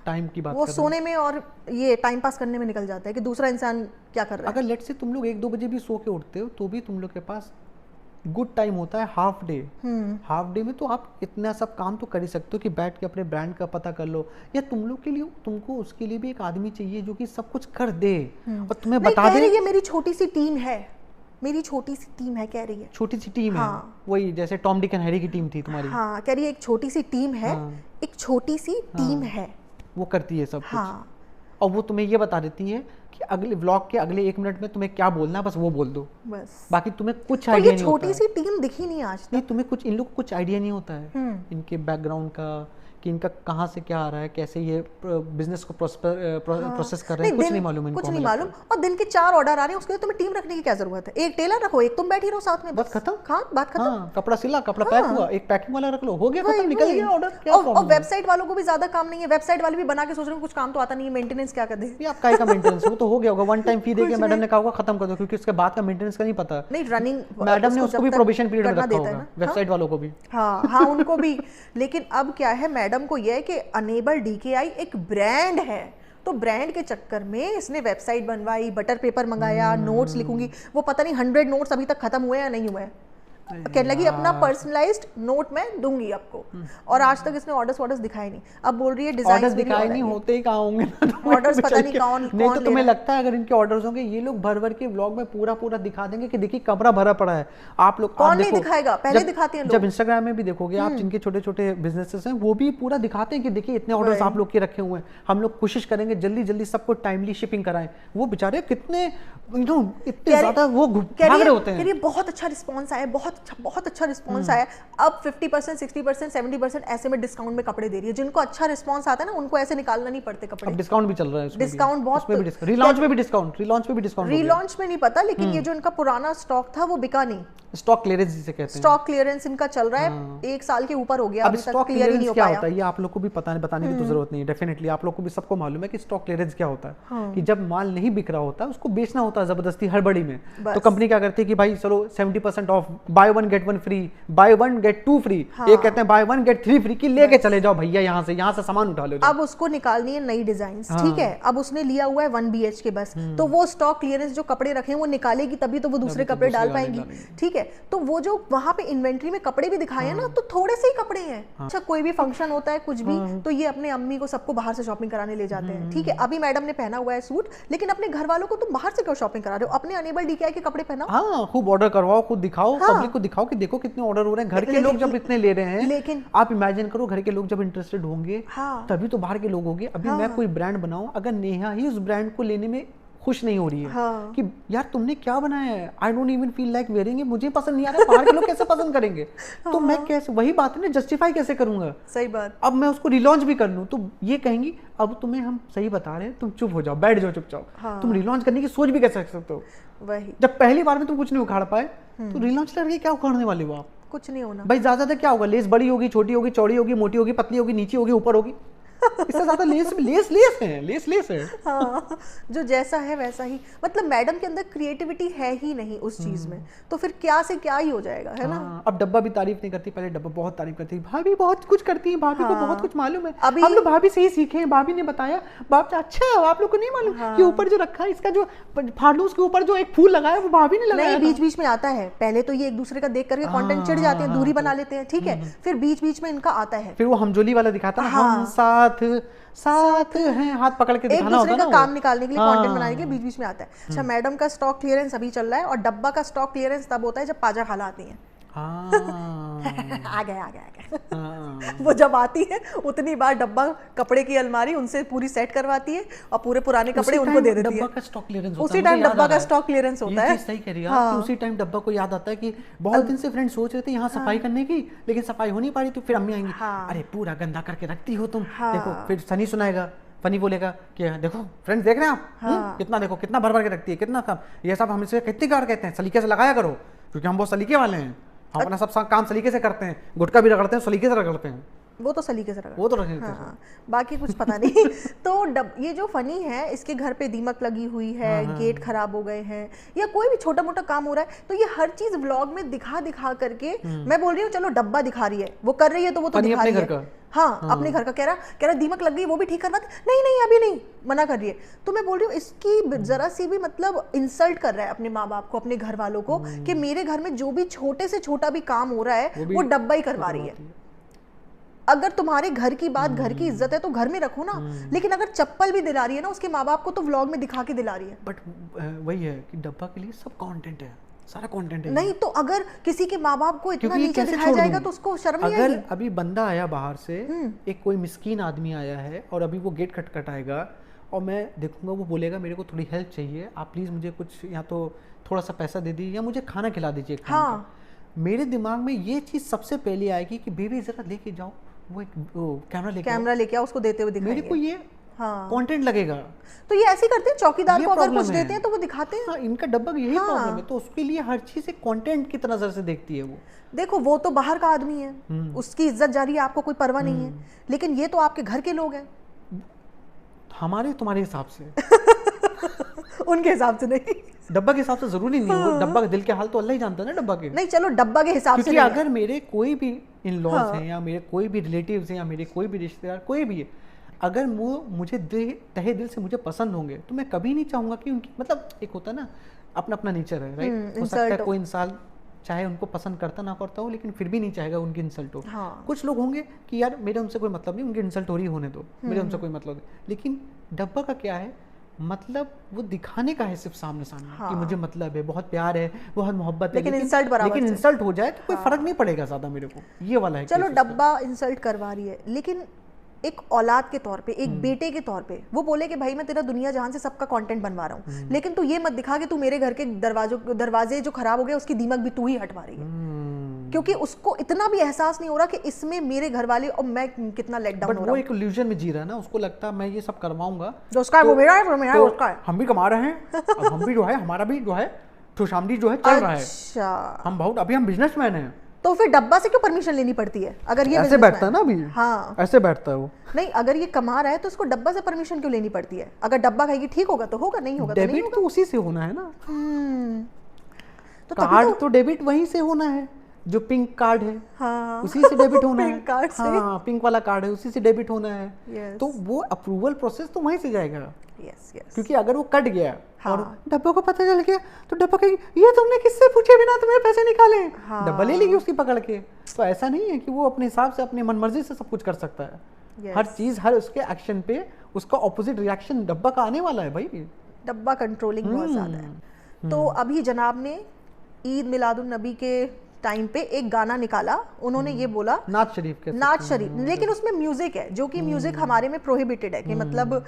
टाइम की बात, वो सोने में और ये टाइम पास करने में निकल जाता है कि दूसरा इंसान क्या कर रहा है। अगर लेट से तुम लोग 1-2 बजे भी सो के उठते हो तो भी तुम लोग के पास गुड टाइम होता है, हाफ डे में तो आप इतना सब काम तो कर ही सकते हो कि बैठ के अपने ब्रांड का पता कर लो, या तुम लोग के लिए, तुमको उसके लिए भी एक आदमी चाहिए जो कि सब कुछ कर दे और तुम्हें बता दे। ये मेरी छोटी सी टीम है, मेरी छोटी सी टीम है, कह रही है। छोटी सी टीम है, वही जैसे टॉम डिक एंड हैरी की टीम थी तुम्हारी। हाँ, कह रही है एक छोटी सी टीम है, एक छोटी सी टीम है, वो करती है सब कुछ। और वो तुम्हें ये बता देती है कि अगले व्लॉग के अगले 1 मिनट में तुम्हें क्या बोलना है, बस वो बोल दो, बस। बाकी तुम्हें कुछ आइडिया नहीं होता है। छोटी सी टीम दिखी नहीं आज तक। नहीं, तुम्हें कुछ, इन लोग को कुछ आइडिया नहीं होता है इनके बैकग्राउंड का, कि इनका कहाँ से क्या आ रहा है, कैसे ये बिजनेस को प्रोसेस कर रहे हैं, कुछ नहीं मालूम इनको। कुछ नहीं मालूम, और दिन के 4 ऑर्डर आ रहे हैं, उसके लिए तुम्हें टीम रखने की क्या जरूरत है? एक टेलर रखो, एक तुम बैठी रहो साथ में, बस खत्म। हाँ, बात खत्म। हाँ, कपड़ा सिला, कपड़ा पैक हुआ, एक पैकिंग वाला रख लो, हो गया, खत्म, निकल गया ऑर्डर। क्या और वेबसाइट वालों को भी ज्यादा काम नहीं है, वेबसाइट वाले भी बना के सोच रहे हैं कुछ काम तो आता नहीं है, मेंटेनेंस क्या कर दे। ये आपका का मेंटेनेंस वो तो हो गया होगा, वन टाइम फी देके मैडम ने कहा होगा खत्म कर दो, क्योंकि उसके बाद का मेंटेनेंस का नहीं पता। नहीं, रनिंग मैडम ने उसको भी प्रोबेशन पीरियड में रखा होगा, वेबसाइट वालों को भी। हाँ हाँ, उनको भी। लेकिन अब क्या है, मैडम को यह है कि अनेबल DKI एक ब्रांड है, तो ब्रांड के चक्कर में इसने वेबसाइट बनवाई, बटर पेपर मंगाया, नोट्स लिखूंगी, वो पता नहीं 100 नोट्स अभी तक खत्म हुए या नहीं हुए। कहने लगी अपना पर्सनलाइज्ड नोट मैं दूंगी आपको, और आज तक इसने ऑर्डर्स दिखाए नहीं। अब बोल रही है डिजाइन दिखाए नहीं, होते ही कहाँ होंगे ऑर्डर्स, पता नहीं कौन नहीं। तो तुम्हें लगता है अगर इनके ऑर्डर्स होंगे, ये लोग भर भर के व्लॉग में पूरा दिखा देंगे कि देखिए कमरा भरा पड़ा है। आप लोग कौन नहीं दिखाएगा, पहले दिखाते हैं लोग। जब इंस्टाग्राम में भी देखोगे आप, जिनके छोटे छोटे बिजनेसेस हैं वो भी पूरा दिखाते हैं कि देखिए इतने ऑर्डर्स आप लोग के रखे हुए हैं, हम लोग कोशिश करेंगे जल्दी जल्दी सबको टाइमली शिपिंग कराएं। वो बेचारे कितने इतने ज्यादा वो भाग रहे होते हैं। बहुत अच्छा रिस्पॉन्स आया, बहुत अच्छा रिस्पॉन्स आया। अब 50%, 60%, 70% ऐसे में डिस्काउंट में कपड़े दे रही है। जिनको अच्छा रिस्पॉन्स आता है ना, उनको ऐसे निकालना नहीं पड़ते कपड़े। अब डिस्काउंट भी चल रहा है, डिस्काउंट बहुत, रिलॉन्च में भी डिस्काउंट, रिलॉन्च में नहीं पता, लेकिन ये जो इनका पुराना स्टॉक था वो बिका नहीं। स्टॉक क्लियरेंस जिसे कहते हैं, स्टॉक क्लियरेंस इनका चल रहा है, 1 साल के ऊपर हो गया, अभी तक क्लियर ही नहीं हो पाया। क्या होता है ये आप लोग को भी पता नहीं, बताने की तो जरूरत नहीं है, डेफिनेटली आप लोग को भी सबको मालूम है कि स्टॉक क्लियरेंस क्या होता है। कि जब माल नहीं बिक रहा होता उसको बेचना होता है जबरदस्ती हड़बड़ी में, तो कंपनी क्या करती है कि भाई चलो 70% off, buy 1 get 1 free, buy 1 get 2 free, ये कहते हैं बाय 1 गेट 3 फ्री, की लेके चले जाओ भैया, यहाँ से सामान उठा लो। अब उसको निकालनी है नई डिजाइन, ठीक है। अब उसने लिया हुआ है 1 BHK बस, तो वो स्टॉक क्लियरेंस जो कपड़े रखे हैं वो निकालेगी, तभी तो वो दूसरे कपड़े डाल पाएंगी, ठीक है। तो वो जो वहां पे इन्वेंट्री में कपड़े भी दिखाए हैं ना, तो थोड़े से ही कपड़े हैं। अच्छा, कोई भी फंक्शन होता है कुछ भी, तो ये अपने अम्मी को सबको बाहर से शॉपिंग कराने ले जाते हैं, ठीक है। अभी मैडम ने पहना हुआ है सूट, लेकिन अपने घर वालों को तुम बाहर से क्यों शॉपिंग करा रहे हो? अपने अनेबल DKI के कपड़े पहनाओ, हाँ, खूब ऑर्डर करवाओ, खुद दिखाओ, पब्लिक को दिखाओ कि देखो कितने ऑर्डर हो रहे हैं। घर के लोग जब इतने ले रहे हैं, लेकिन आप इमेजिन करो घर के लोग जब इंटरेस्टेड होंगे, तभी तो बाहर के लोग होंगे। अभी मैं कोई ब्रांड बनाऊं, अगर नेहा ही उस ब्रांड को लेने में खुश नहीं हो रही है कि यार तुमने क्या बनाया है, I don't even feel like wearing it, मुझे पसंद नहीं आ रहा है, बाहर के लोग कैसे पसंद करेंगे? तो मैं कैसे, वही बात है ना, जस्टिफाई कैसे करूंगा? सही बात। अब मैं उसको रिलॉन्च भी कर लूं तो ये कहेंगी अब तुम्हें हम सही बता रहे हैं, तुम चुप हो जाओ, बैठ जाओ चुपचाप। तुम रिलॉन्च करने की सोच भी कैसे सकते हो? वही, जब पहली बार में तुम कुछ नहीं उखाड़ पाए तो रिलॉन्च करके क्या उखाड़ने वाले हो आप? कुछ नहीं होना भाई। ज्यादा क्या होगा, लेस बड़ी होगी, छोटी होगी, चौड़ी होगी, मोटी होगी, पतली होगी, नीचे होगी, ऊपर होगी, इससे ज्यादा लेस है। हाँ, जो जैसा है वैसा ही, मतलब मैडम के अंदर क्रिएटिविटी है ही नहीं उस चीज में, तो फिर क्या से क्या ही हो जाएगा, है ना। अब डब्बा भी तारीफ नहीं करती, पहले डब्बा बहुत तारीफ करती, भाभी बहुत कुछ करती है, भाभी को बहुत कुछ मालूम है, अभी हम लोग भाभी से ही सीखे हैं, भाभी ने बताया। बाप, अच्छा आप लोग को नहीं मालूम कि ऊपर जो रखा है, इसका जो फार्नूस के ऊपर जो एक फूल लगाया वो भाभी ने लगाया। बीच बीच में आता है, पहले तो ये एक दूसरे का देख करके कंटेंट चिढ़ जाते हैं, दूरी बना लेते हैं, ठीक है। फिर बीच बीच में इनका आता है, फिर वो हमजोली वाला दिखाता है, हम साथ हैं, हाथ पकड़ के दिखाना होता है ना, काम निकालने के लिए, कंटेंट बनाने के लिए बीच बीच में आता है। अच्छा, मैडम का स्टॉक क्लियरेंस अभी चल रहा है, और डब्बा का स्टॉक क्लियरेंस तब होता है जब पाजा खाला आती है। आ गया। वो जब आती है उतनी बार डब्बा, कपड़े की अलमारी उनसे पूरी सेट करवाती है, और पूरे पुराने कपड़े उनको दे देती है। डब्बा का स्टॉक क्लियरेंस होता है, उसी टाइम डब्बा का स्टॉक क्लियरेंस होता है। सही कह रही है, उसी टाइम डब्बा को याद आता है कि बहुत दिन से फ्रेंड सोच रहे थे यहाँ सफाई करने की, लेकिन सफाई हो नहीं पा रही, तो फिर अम्मी आएंगी, अरे पूरा गंदा करके रखती हो तुम, देखो। फिर सनी सुनाएगा, फनी बोलेगा कि देखो फ्रेंड्स, देख रहे हैं आप, कितना देखो, कितना भर भर के रखती है, कितना काम, ये सब हमसे कितनी बार कहते हैं सलीके से लगाया करो, क्योंकि हम बहुत सलीके वाले हैं, हम अपना सब काम सलीके से करते हैं, गुटखा भी रगड़ते हैं, सलीके से रगड़ते हैं, वो तो सलीके से रखा, वो तो रखे। हाँ, बाकी कुछ पता नहीं। तो ये जो फनी है, इसके घर पे दीमक लगी हुई है, गेट खराब हो गए हैं, या कोई भी छोटा मोटा काम हो रहा है, तो ये हर चीज व्लॉग में दिखा करके, मैं बोल रही हूँ चलो डब्बा दिखा रही है, वो कर रही है तो वो तो दिखा रही है, हाँ, अपने घर का। कह रहा दीमक लग गई, वो भी ठीक करवा, नहीं अभी नहीं, मना कर रही है। तो मैं बोल रही हूँ इसकी जरा सी भी मतलब इंसल्ट कर रहा है अपने माँ बाप को, अपने घर वालों को, कि मेरे घर में जो भी छोटे से छोटा भी काम हो रहा है वो डब्बा ही करवा रही है। अगर तुम्हारे घर की बात, घर की इज्जत है तो घर में रखो ना, लेकिन अगर चप्पल भी दिला रही है ना उसके माँ बाप को, तो व्लॉग में दिखा के दिला रही है। बट वही है कि डब्बा के लिए सब कंटेंट है, सारा कंटेंट है। नहीं तो अगर किसी के माँ बाप को इतना नीचे दिखाया जाएगा तो उसको शर्म नहीं आएगी। अगर अभी बंदा आया बाहर से, एक कोई मिस्कीन आदमी आया है और अभी वो गेट खटखटाएगा और मैं देखूंगा, वो बोलेगा मेरे को थोड़ी हेल्प चाहिए, आप प्लीज मुझे कुछ या तो थोड़ा सा पैसा दे दीजिए या मुझे खाना खिला दीजिए। मेरे दिमाग में ये चीज सबसे पहले आएगी कि बेबी जरा लेके जाओ, वो एक कैमरा लेके आओ, उसको देते हुए मेरे दिखाएंगे। को ये हाँ कंटेंट लगेगा। तो ये ऐसे ही करते हैं, चौकीदार ये को अगर कुछ problem है। देते हैं तो वो दिखाते हैं। हाँ, इनका डब्बा यही हाँ। प्रॉब्लम है, तो उसके लिए हर चीज एक कंटेंट की नजर से देखती है वो। देखो वो तो बाहर का आदमी है, उसकी इज्जत जा रही है, आपको कोई परवाह नहीं है, लेकिन ये तो आपके घर के लोग हैं। हमारे तुम्हारे हिसाब से उनके हिसाब से नहीं। डब्बा के हिसाब से जरूरी नहीं है, वो डब्बा के दिल के हाल तो अल्लाह ही जानता है ना डब्बा के। नहीं चलो डब्बा के हिसाब से क्योंकि नहीं है। अगर मेरे कोई भी इन लॉज हाँ। हैं या मेरे कोई भी रिलेटिव्स हैं या मेरे कोई भी रिश्तेदार कोई भी है, अगर वो मुझे तहे दिल से मुझे पसंद होंगे तो मैं कभी नहीं चाहूंगा कि उनकी, मतलब एक होता है ना अपना अपना नेचर है, राइट। हो सकता है कोई इंसान चाहे उनको पसंद करता ना करता हो, लेकिन फिर भी नहीं चाहेगा उनकी इंसल्ट हो। हाँ। कुछ लोग होंगे कि यार मेरे उनसे कोई मतलब नहीं, उनकी इंसल्ट हो रही होने दो, मेरे उनसे कोई मतलब नहीं। लेकिन डब्बा का क्या है, मतलब वो दिखाने का है सिर्फ सामने सामने हाँ। कि मुझे मतलब है, बहुत प्यार है, बहुत मोहब्बत है, लेकिन इंसल्ट बराबर लेकिन से। इंसल्ट हो जाए तो कोई फर्क नहीं पड़ेगा ज्यादा मेरे को, ये वाला है चलो केस उसका। डब्बा इंसल्ट करवा रही है, लेकिन एक औलाद के तौर पे, एक बेटे के तौर पे वो बोले कि भाई मैं तेरा दुनिया जहान से सबका कंटेंट बनवा रहा हूँ, लेकिन तू ये मत दिखा कि तू मेरे घर के दरवाजे जो खराब हो गए उसकी दीमक भी तू ही हटवा रही है। क्योंकि उसको इतना भी एहसास नहीं हो रहा कि इसमें मेरे घर वाले और मैं कितना लेट डाउन बट हो वो रहा एक इल्यूजन में जी रहा है ना, उसको लगता है मैं ये सब करवाऊंगा, जो उसका है वो मेरा है, वो मेरा है तो उसका है। हम भी कमा रहे हैं, अब हम भी जो है हमारा भी जो है खुशामदी जो है चल रहा है, अच्छा, हम बहुत अभी हम बिजनेसमैन हैं। तो फिर डब्बा से क्यों परमिशन लेनी पड़ती है अगर ये ऐसे businessman बैठता है ना अभी, हाँ ऐसे बैठता है वो। नहीं, अगर ये कमा रहा है तो उसको डब्बा से परमिशन क्यों लेनी पड़ती है? अगर डब्बा कहेगी ठीक होगा तो होगा, नहीं होगा तो नहीं डेबिट होगा। तो उसी से होना है ना, तो तभी कार्ड तो डेबिट वहीं से होना है, जो पिंक कार्ड है हाँ उसी से डेबिट होना है। पिंक कार्ड से। हाँ, पिंक वाला कार्ड है उसी से डेबिट होना है। Yes. तो वो अप्रूवल प्रोसेस तो वहीं से जाएगा, यस यस क्योंकि अगर वो कट गया हाँ। और डब्बा को पता चल गया तो डब्बा कहेगी ये तुमने किससे पूछे बिना तुम्हें पैसे निकाले, हाँ। डब्बा ले लेगी उसकी पकड़ के। तो ऐसा नहीं है कि वो अपने हिसाब से अपनी मनमर्जी से सब कुछ कर सकता है। Yes. हर चीज हर उसके एक्शन पे उसका ऑपोजिट रिएक्शन डब्बा का आने वाला है भाई। डब्बा कंट्रोलिंग बहुत ज़्यादा है। तो अभी जनाब ने ईद मिलादुन नबी के टाइम पे एक गाना निकाला, उन्होंने ये बोला नाज शरीफ के नाज शरीफ, लेकिन उसमें म्यूजिक है जो कि म्यूजिक हमारे में प्रोहिबिटेड है कि मतलब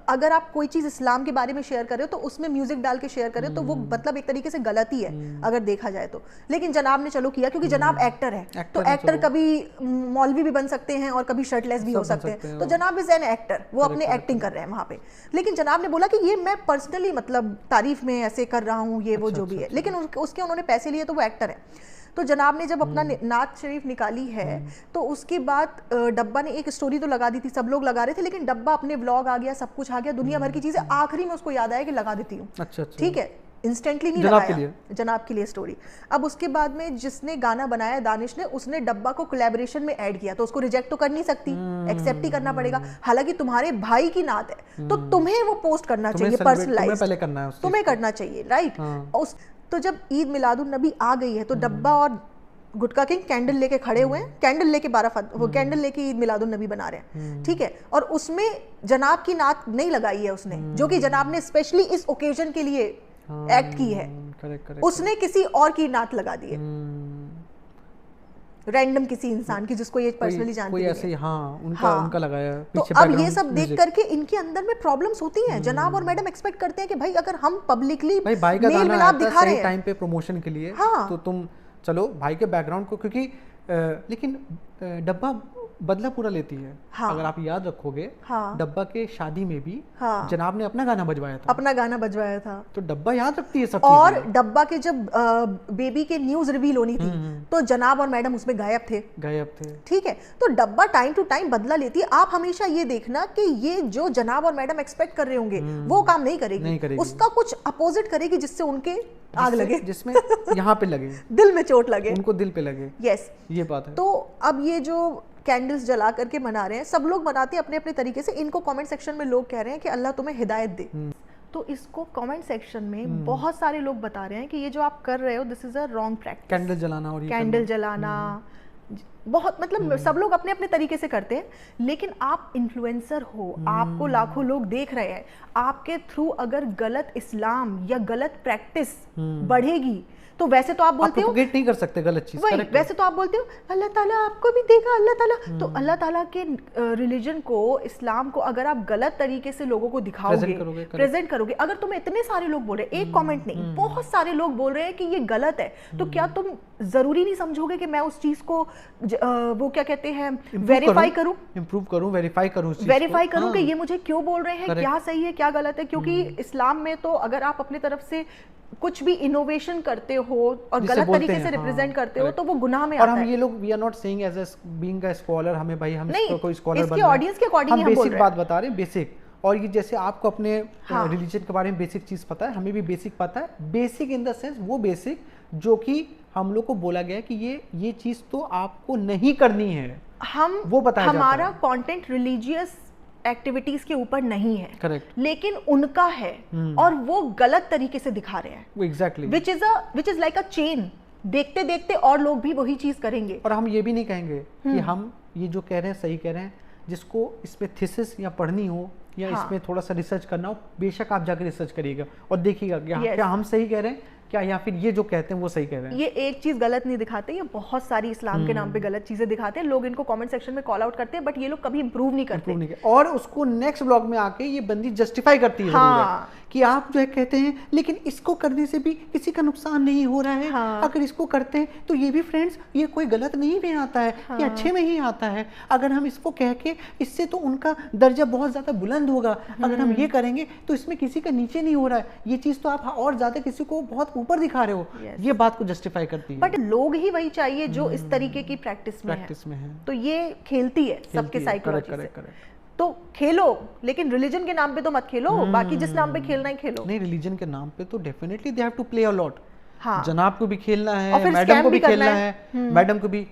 अगर आप कोई चीज इस्लाम के बारे में शेयर कर रहे हो तो उसमें म्यूजिक डाल के शेयर करें तो वो मतलब एक तरीके से गलती है अगर देखा जाए तो। लेकिन जनाब ने चलो किया क्योंकि जनाब एक्टर है, तो एक्टर कभी मौलवी भी बन सकते हैं और कभी शर्टलेस भी हो सकते हैं, तो जनाब इज एन एक्टर, वो अपने एक्टिंग कर रहे हैं वहां पे। लेकिन जनाब ने बोला कि ये मैं पर्सनली मतलब तारीफ में ऐसे कर रहा हूँ, ये वो जो भी है, लेकिन उसके उन्होंने पैसे लिए तो वो एक्टर है। तो जनाब ने जब अपना नाज शरीफ निकाली है तो उसके बाद डब्बा ने एक स्टोरी तो लगा दी थी, सब लोग लगा रहे थे, लेकिन डब्बा अपने व्लॉग आ गया, सब कुछ आ गया, दुनिया भर की चीजें, आखिरी में उसको याद आया कि लगा देती हूँ। अच्छा ठीक है, इंस्टेंटली नहीं जनाब लगाया, के लिए। जनाब के लिए स्टोरी। अब उसके बाद में जिसने गाना बनाया दानिश ने, उसने डब्बा को कोलैबोरेशन में ऐड किया, तो उसको रिजेक्ट तो कर नहीं सकती, एक्सेप्ट ही करना पड़ेगा। हालांकि तुम्हारे भाई की नात है तो तुम्हें वो पोस्ट करना चाहिए, पर्सनलाइज्ड पहले करना है, तुम्हें करना चाहिए, राइट। उस तो जब ईद मिलादुन नबी आ गई है तो डब्बा और गुटका किंग कैंडल लेके खड़े हुए हैं, कैंडल लेके वो कैंडल लेके ईद मिलादुन नबी बना रहे हैं, ठीक है। और उसमें जनाब की नात नहीं लगाई है उसने, जो कि जनाब ने स्पेशली इस ओकेजन के लिए एक्ट की है, उसने किसी और की नात लगा दी है, रैंडम किसी इंसान की जिसको ये पर्सनली जानती कोई नहीं ऐसे है। हाँ, उनका उनका लगाया तो पीछे अब ये background सब देख music। करके इनके अंदर में प्रॉब्लम्स होती हैं। जनाब और मैडम एक्सपेक्ट करते हैं कि भाई अगर हम पब्लिकली भाई भाई का मेल गाना मिलाप आता है दिखा रहे सही हैं, टाइम पे प्रमोशन के लिए, हाँ। तो तुम चलो भाई के बैकग्राउंड को, क्योंकि लेकिन डब्बा बदला पूरा लेती है। हाँ। अगर आप याद रखोगे, हाँ। डब्बा के शादी में भी हाँ। जनाब ने अपना गाना बजवाया था, अपना गाना बजवाया था। तो डब्बा याद रखती है सब और चीजें। डब्बा के जब बेबी के न्यूज रिवील होनी थी तो जनाब और मैडम उसमें गायब थे, गायब थे। ठीक है। तो डब्बा टाइम टू टाइम बदला लेती है। आप हमेशा ये देखना कि ये जो जनाब और मैडम एक्सपेक्ट कर रहे होंगे वो काम नहीं करेगी, उसका कुछ अपोजिट करेगी जिससे उनके आग लगे, जिसमें यहाँ पे लगे, दिल में चोट लगे, उनको दिल पे लगे। यस, ये बात है। तो अब ये जो कैंडल्स जला करके मना रहे हैं, सब लोग मनाते हैं अपने अपने तरीके से। इनको कमेंट सेक्शन में लोग कह रहे हैं कि अल्लाह तुम्हें हिदायत दे। तो इसको कमेंट सेक्शन में बहुत सारे लोग बता रहे हैं कि ये जो आप कर रहे हो this is a wrong practice. Candle जलाना और ये कैंडल जलाना बहुत मतलब सब लोग अपने अपने तरीके से करते हैं, लेकिन आप इन्फ्लुएंसर हो, आपको लाखों लोग देख रहे हैं, आपके थ्रू अगर गलत इस्लाम या गलत प्रैक्टिस बढ़ेगी तो वैसे तो आप आप बोलते हो, प्रोपेगेट नहीं कर सकते गलत चीज, वही करेक्ट है। वैसे तो आप बोलते हो अल्लाह ताला आपको भी देगा, अल्लाह ताला, तो अल्लाह ताला के रिलीजन को, इस्लाम को अगर आप गलत तरीके से लोगों को दिखाओगे, करोगे, correct। प्रेजेंट करोगे, अगर तुम्हें इतने सारे लोग बोल रहे हैं, एक कमेंट नहीं, बहुत सारे लोग बोल रहे हैं कि ये गलत है, तो क्या तुम जरूरी नहीं समझोगे कि मैं उस चीज को वो क्या कहते हैं, वेरीफाई करूं, इम्प्रूव करूं, वेरीफाई करूं उस चीज वेरीफाई को। करूं कि हाँ, ये मुझे क्यों बोल रहे हैं, Correct। क्या सही है क्या गलत है, क्योंकि इस्लाम में तो अगर आप अपनी तरफ से कुछ भी इनोवेशन करते हो और जिसे गलत बोलते तरीके हैं, से हाँ, रिप्रेजेंट करते हो correct। तो वो गुनाह में और आता हम है। ये लोग we are not saying as a being a scholar, हमें भाई हम नहीं, कोई स्कॉलर इसके बनना है। audience के according ही हम हम बोल बेसिक रहे बात हैं। बता रहे हैं, बेसिक। और ये जैसे आपको अपने हाँ। रिलीजन के बारे में बेसिक चीज पता है, हमें भी बेसिक पता है। बेसिक इन द सेंस वो बेसिक जो कि हम लोग को बोला गया है कि ये चीज तो आपको नहीं करनी है, हम वो बताया जाता हमारा है। कंटेंट रिलीजियस एक्टिविटीज के ऊपर नहीं है, करेक्ट, लेकिन उनका है और वो गलत तरीके से दिखा रहे हैं, वो exactly. Which is like a chain, देखते देखते और लोग भी वही चीज करेंगे। और हम ये भी नहीं कहेंगे कि हम ये जो कह रहे हैं सही कह रहे हैं। जिसको इस पे थीसिस या पढ़नी हो या हाँ। इसमें थोड़ा सा रिसर्च करना हो, बेशक आप जाकर रिसर्च करिएगा और देखिएगा Yes। क्या हम सही कह रहे हैं क्या, या फिर ये जो कहते हैं वो सही कह रहे हैं। ये एक चीज गलत नहीं दिखाते, ये बहुत सारी इस्लाम के नाम पे गलत चीजें दिखाते हैं, लोग इनको कमेंट सेक्शन में कॉल आउट करते हैं, बट ये लोग कभी इंप्रूव नहीं करते। Improve नहीं किया। और उसको नेक्स्ट ब्लॉग में आके ये बंदी जस्टिफाई करती है हाँ। जरूर है कि आप जो है कहते हैं लेकिन इसको करने से भी किसी का नुकसान नहीं हो रहा है। हाँ। अगर इसको करते हैं तो ये भी फ्रेंड्स ये कोई गलत नहीं में आता है, ये अच्छे में ही आता है। अगर हम इसको कह के इससे तो उनका दर्जा बहुत ज्यादा बुलंद होगा, अगर हम ये करेंगे तो इसमें किसी का नीचे नहीं हो रहा है, ये चीज तो आप और ज्यादा किसी को बहुत ऊपर दिखा रहे हो। Yes। ये बात को जस्टिफाई करती है। बट लोग ही वही चाहिए जो इस तरीके की प्रैक्टिस में है, प्रैक्टिस में है, तो ये खेलती है सबके साइकोलॉजी से। करेक्ट। तो खेलो, लेकिन रिलीजन के नाम पे तो मत खेलो, बाकी जिस नाम पे खेलना है खेलो। नहीं, रिलीजन के नाम पे तो definitely they have to play a lot. हाँ। जनाब को भी खेलना और है, फिर मैडम scam को भी भी करना खेलना है। है, मैडम को भी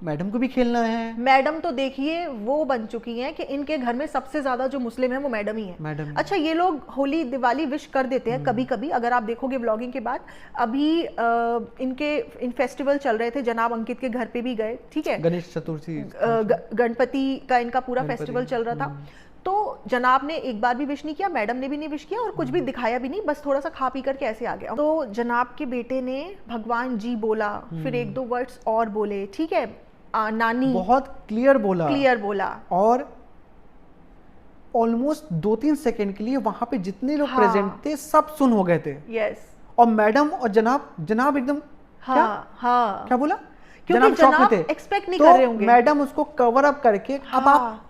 मैडम को भी खेलना है। मैडम तो देखिए वो बन चुकी हैं कि इनके घर में सबसे ज्यादा जो मुस्लिम है वो मैडम ही है। मैडम ही। अच्छा, ये लोग होली दिवाली विश कर देते हैं कभी कभी, अगर आप देखोगे व्लॉगिंग के बाद। अभी इन फेस्टिवल चल रहे थे, जनाब अंकित के घर पे भी गए, ठीक है, गणेश चतुर्थी, गणपति का इनका पूरा गणपति, फेस्टिवल चल रहा था। तो जनाब ने एक बार भी विश नहीं किया, मैडम ने भी नहीं विश किया और कुछ भी दिखाया भी नहीं, बस थोड़ा सा खा पी करके ऐसे आ गया। तो जनाब के बेटे ने भगवान जी बोला, फिर एक दो वर्ड्स और बोले, ठीक है, नानी बहुत क्लियर बोला और ऑलमोस्ट 2-3 सेकंड के लिए वहां पे जितने लोग हाँ। प्रेजेंट थे सब सुन हो गए थे। यस। और मैडम और जनाब एकदम हाँ। क्या बोला, क्योंकि शॉक में जनाब थे। एक्सपेक्ट नहीं तो कर रहे होंगे। मैडम उसको कवर अप करके अब हाँ। आप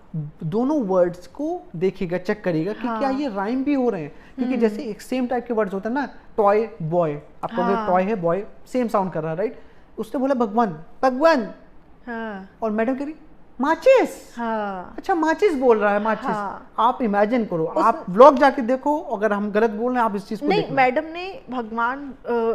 दोनों वर्ड्स को देखिएगा, चेक करिएगा कि क्या ये राइम भी हो रहे हैं, क्योंकि जैसे एक सेम टाइप के वर्ड्स होते हैं ना, टॉय बॉय, आपको अगर टॉय है बॉय सेम साउंड कर रहा है, राइट। उसने बोला भगवान हाँ। और मैडम कह रही माचिस। हाँ। अच्छा, माचिस बोल रहा है, माचिस। हाँ। आप इमेजिन करो, आप व्लॉग जाके देखो, अगर हम गलत बोल रहे हैं आप इस चीज को नहीं, देखना। मैडम ने भगवान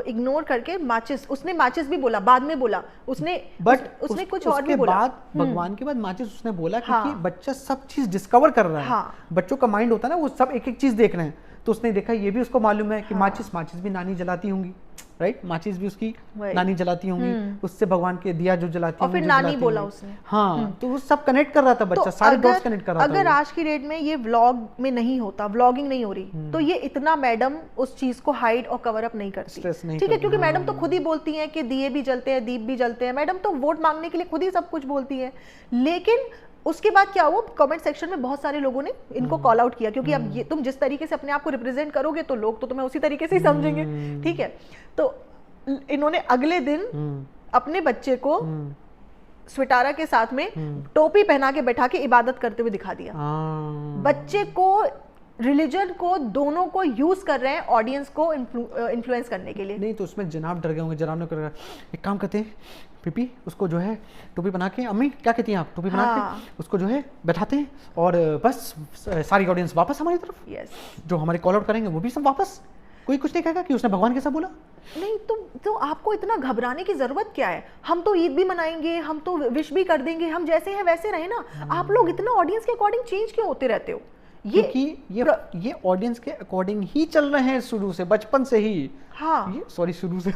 इग्नोर करके माचिस, उसने माचिस भी बोला, बाद में बोला उसने, बट उसने कुछ और भी उसके बोला। बाद भगवान के बाद माचिस उसने बोला, हाँ। क्योंकि बच्चा सब चीज डिस्कवर कर रहा है। हाँ। बच्चों का माइंड होता है ना, वो सब एक एक चीज देख रहे हैं, तो उसने देखा ये भी उसको मालूम है कि माचिस भी नानी जलाती होंगी, राइट। माचिस भी उसकी नानी जलाती होंगी, उससे भगवान के दिया जो जलाती और फिर नानी बोला उसने। हाँ, तो वो सब कनेक्ट कर रहा था बच्चा, सारे डॉट्स कनेक्ट कर रहा था। अगर आज की डेट में ये व्लॉग में नहीं होता, व्लॉगिंग नहीं हो रही, तो ये इतना मैडम उस चीज को हाइड और कवर अप नहीं करती, स्ट्रेस नहीं ठीक है, करती, क्योंकि मैडम तो खुद ही बोलती हैं कि दिए भी जलते हैं, दीप भी जलते हैं। मैडम तो वोट मांगने के लिए खुद ही सब कुछ बोलती है। लेकिन उसके बाद क्या हुआ, कमेंट सेक्शन में बहुत सारे लोगों ने इनको कॉल आउट किया, क्योंकि अब ये तुम जिस तरीके से अपने आप को रिप्रेजेंट करोगे तो लोग तो तुम्हें उसी तरीके से ही समझेंगे, ठीक है। तो इन्होंने अगले दिन अपने बच्चे को स्वेटारा के साथ में टोपी पहना के बैठा के इबादत करते हुए दिखा दिया। बच्चे को, रिलीजन को, दोनों को यूज कर रहे हैं ऑडियंस को इन्फ्लुएंस करने के लिए। नहीं तो उसमें जनाब डर गए होंगे, जनाब ने कहा एक काम करते हैं पीपी, उसको जो है टोपी बना के, अम्मी क्या कहती हैं आप, टोपी बना के उसको जो है बैठाते हैं और बस सारी ऑडियंस वापस हमारी तरफ। यस। जो हमारे कॉल आउट करेंगे वो भी सब वापस, कोई कुछ नहीं कहेगा कि उसने भगवान कैसा बोला। नहीं तो आपको इतना घबराने की जरूरत क्या है? हम तो ईद भी मनाएंगे, हम तो विश भी कर देंगे, हम जैसे हैं वैसे रहे ना। आप लोग इतना ऑडियंस के अकॉर्डिंग चेंज क्यों होते रहते हो? क्योंकि ये ऑडियंस के अकॉर्डिंग ही चल रहे हैं शुरू से, बचपन से ही। हाँ। ये सॉरी शुरू से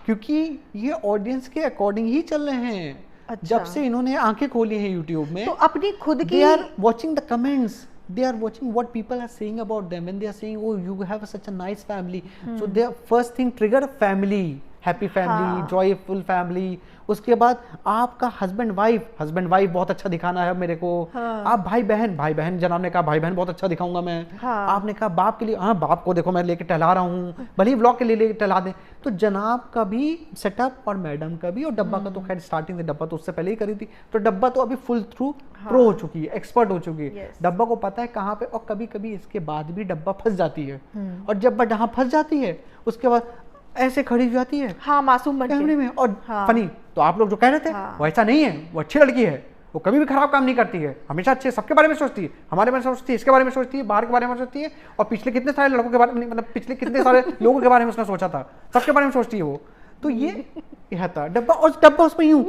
क्योंकि ये ऑडियंस के अकॉर्डिंग ही चल रहे हैं। अच्छा। जब से इन्होंने आंखें खोली हैं यूट्यूब में, तो अपनी खुद की, they are watching the comments they are watching what people are saying about them. When they are saying, oh, you have such a nice family, so their first thing trigger family, happy family, joyful family. उसके बाद आपका husband wife बहुत अच्छा दिखाना है मेरे को. आप भाई बहन, जनाब ने कहा भाई बहन बहुत अच्छा दिखाऊंगा मैं. आपने कहा बाप के लिए, हाँ बाप को देखो मैं लेके टहला रहा हूँ, भले ही व्लॉग के लिए लेके टहला दें. तो जनाब का भी सेटअप और मैडम का भी, और डब्बा का तो खैर स्टार्टिंग से, डब्बा तो उससे पहले ही करी थी. तो डब्बा तो अभी फुल थ्रू प्रो हो चुकी है, एक्सपर्ट हो चुकी है. डब्बा को पता है कहाँ पे, और कभी कभी इसके बाद भी डब्बा फंस जाती है. और जब जहाँ फंस जाती है उसके बाद ऐसे खड़ी हो जाती है, हाँ, मासूम बन कैमरे में. और फनी तो आप लोग जो कह रहे थे वो ऐसा नहीं है, वो अच्छी लड़की है, वो कभी भी खराब काम नहीं करती है, हमेशा अच्छे सबके बारे में सोचती है, हमारे बारे में सोचती है, इसके बारे में सोचती है, बाहर के बारे में सोचती है, और पिछले कितने सारे लड़कों के बारे में, मतलब पिछले कितने सारे लोगों के बारे में उसने सोचा था, सबके बारे में सोचती है वो. तो ये था डब्बा. और डब्बा उसमें यूं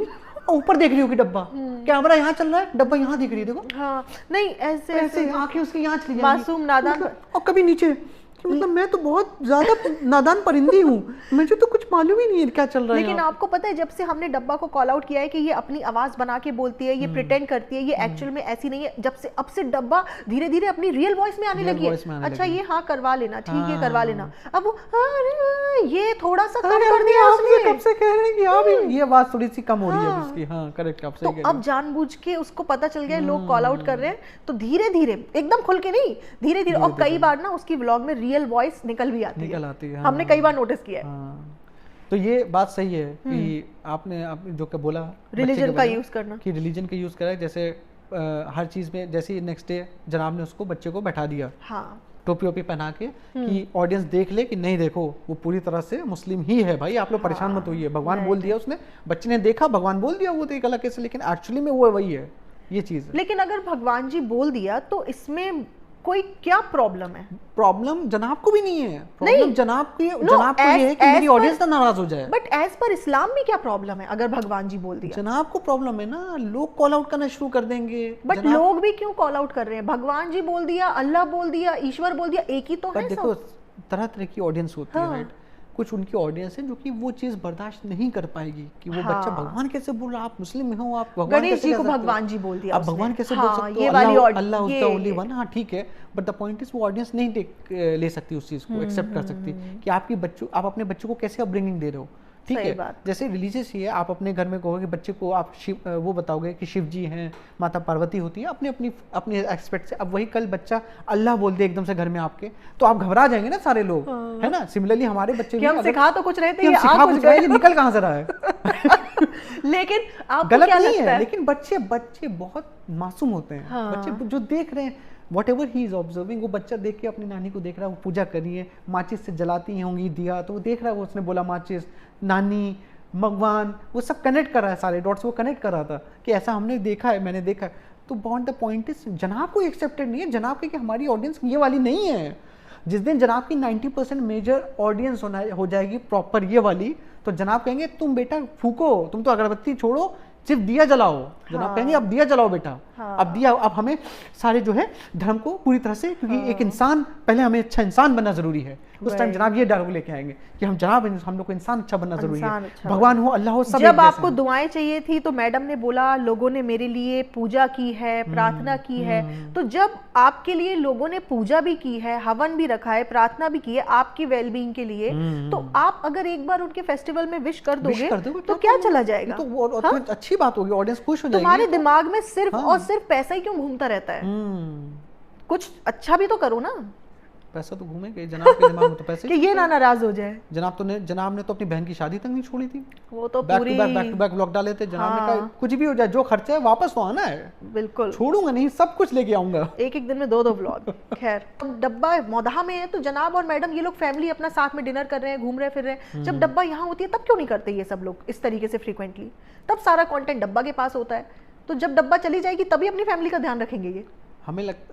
ऊपर देख रही होगी, डब्बा कैमरा यहाँ चल रहा है, डब्बा यहाँ देख रही है, देखो. हाँ, नहीं ऐसे आंखें उसकी यहाँ चली जाएंगी, मासूम नादान. और कभी नीचे, मतलब मैं तो बहुत ज्यादा नादान परिंदी हूँ, मुझे तो कुछ मालूम ही नहीं है क्या चल रहा है. लेकिन आपको पता है जब से हमने डब्बा को कॉल आउट किया है कि ये अपनी आवाज बना के बोलती है, ये प्रिटेंड करती है, ये एक्चुअल में ऐसी नहीं है, जब से अब से डब्बा धीरे धीरे अपनी रियल वॉइस में आने लगी है. अच्छा ये हाँ करवा लेना, ठीक है करवा लेना. अब वो ये थोड़ा सा कम कर दिया उसने. कब से कह रहे हैं कि हाँ ये आवाज थोड़ी सी कम हो रही है इसकी. हाँ करेक्ट, आप सही कह रहे हैं. अब जानबूझ के उसको पता चल गया लोग कॉल आउट कर रहे हैं, तो धीरे धीरे, एकदम खुल के नहीं, धीरे धीरे. और कई बार ना उसकी व्लॉग में रियल वॉइस निकल आती है. हमने कई बार नोटिस किया है. तो ये बात सही है कि आपने जो क्या बोला, रिलीजन का यूज करना, कि रिलीजन का यूज करा. जैसे हर चीज में, जैसे नेक्स्ट डे जनाब ने उसको बच्चे को बैठा दिया, हाँ, टोपी वोपी पहना के, कि ऑडियंस देख ले कि नहीं देखो वो पूरी तरह से मुस्लिम ही है भाई, आप लोग परेशान मत होइए, भगवान बोल दिया उसने, बच्चे ने देखा भगवान बोल दिया, वो तो एक अलग केस है, लेकिन एक्चुअली में वो वही है, ये चीज है. लेकिन अगर भगवान जी बोल दिया तो इसमें कोई क्या प्रॉब्लम है? प्रॉब्लम जनाब को भी नहीं है, प्रॉब्लम जनाब को ये है कि मेरी ऑडियंस ना नाराज हो जाए. बट एज पर इस्लाम में क्या प्रॉब्लम है अगर भगवान जी बोल दिया? जनाब को प्रॉब्लम है ना, लोग कॉल आउट करना शुरू कर देंगे. बट लोग भी क्यों कॉल आउट कर रहे हैं? भगवान जी बोल दिया, अल्लाह बोल दिया, ईश्वर बोल दिया, एक ही तो है. देखो तरह तरह की ऑडियंस होती है, राइट. कुछ उनकी ऑडियंस है जो कि वो चीज बर्दाश्त नहीं कर पाएगी कि वो बच्चा भगवान कैसे बोल रहा, आप मुस्लिम हो, आप भगवान गणेश जी को भगवान जी बोल दिया, आप भगवान कैसे बोल सकते हो, अल्लाह उस द ओनली वन. हाँ ठीक है, बट द पॉइंट इज वो ऑडियंस नहीं ले सकती उस चीज को, एक्सेप्ट कर सकती कि आप अपने बच्चों को कैसे अपब्रिंगिंग दे रहे हो. ठीक है, जैसे रिलीजियस ही है, आप अपने घर में कहोगे बच्चे को आप वो बताओगे कि शिव जी हैं, माता पार्वती होती है, अपने एक्सपेक्ट से. अब वही कल बच्चा अल्लाह बोल दे एकदम से घर में आपके, तो आप घबरा जाएंगे ना सारे लोग, है ना. सिमिलरली हमारे बच्चे भी हम सिखा तो कुछ रहे थे, निकल कहाँ से रहा है. लेकिन आपको गलत नहीं है, लेकिन बच्चे बहुत मासूम होते हैं. बच्चे जो देख रहे हैं, what ever he is observing, वो बच्चा देख के अपनी नानी को देख रहा है, वो पूजा कर रही है, माचिस से जलाती होंगी दिया, तो वो देख रहा है, वो उसने बोला माचिस, नानी, भगवान, वो सब कनेक्ट कर रहा है, सारे डॉट्स वो कनेक्ट कर रहा था कि ऐसा हमने देखा है, मैंने देखा है. तो द पॉइंट इज जनाब को एक्सेप्टेड नहीं है, जनाब की कि हमारी ऑडियंस ये वाली नहीं है. जिस दिन जनाब की 90% मेजर ऑडियंस हो जाएगी प्रॉपर ये वाली, तो जनाब कहेंगे तुम बेटा फूको, तुम तो अगरबत्ती छोड़ो, सिर्फ दिया जलाओ. जनाब कहेंगे अब दिया जलाओ बेटा, अब दिया, अब हमें सारे जो है धर्म को पूरी तरह से, क्योंकि एक इंसान, पहले हमें अच्छा इंसान बनना जरूरी है. उस टाइम जनाब ये डर लेके आएंगे कि हम लोग को इंसान अच्छा बनना जरूरी है, भगवान हो, अल्लाह हो, सब. जब आपको दुआएं चाहिए थी तो मैडम ने बोला लोगों ने मेरे लिए पूजा की है, प्रार्थना की है. तो जब आपके लिए लोगों ने पूजा भी की है, हवन भी रखा है, प्रार्थना भी की है आपकी वेलबींग के लिए, तो आप अगर एक बार उनके फेस्टिवल में विश कर दोगे तो क्या चला जाएगा? तो अच्छी बात होगी, ऑडियंस खुश हो जाएगी. तुम्हारे दिमाग में सिर्फ और सिर्फ पैसा ही क्यों घूमता रहता है? कुछ अच्छा भी तो करो ना. पैसा तो घूमेगा, जनाब के दिमाग में तो पैसे कि ये ना नाराज हो जाए. जनाब ने तो अपनी बहन की शादी तक नहीं छोड़ी थी, वो तो बैक टू बैक व्लॉग डाले थे. जनाब ने कहा कुछ भी हो जाए, जो खर्चा है वापस तो आना है, बिल्कुल छोड़ूंगा नहीं, सब कुछ लेके आऊंगा. एक दिन में 2 व्लॉग. खैर, डब्बा मौदाह में है तो जनाब और मैडम ये लोग फैमिली अपना साथ में डिनर कर रहे हैं, घूम रहे फिर रहे हैं. जब डब्बा यहाँ होती है तब क्यों नहीं करते ये सब लोग इस तरीके से फ्रीक्वेंटली? तब सारा कंटेंट डब्बा के पास होता है, तो जब डब्बा चली जाएगी तभी अपनी फैमिली का ध्यान रखेंगे ये.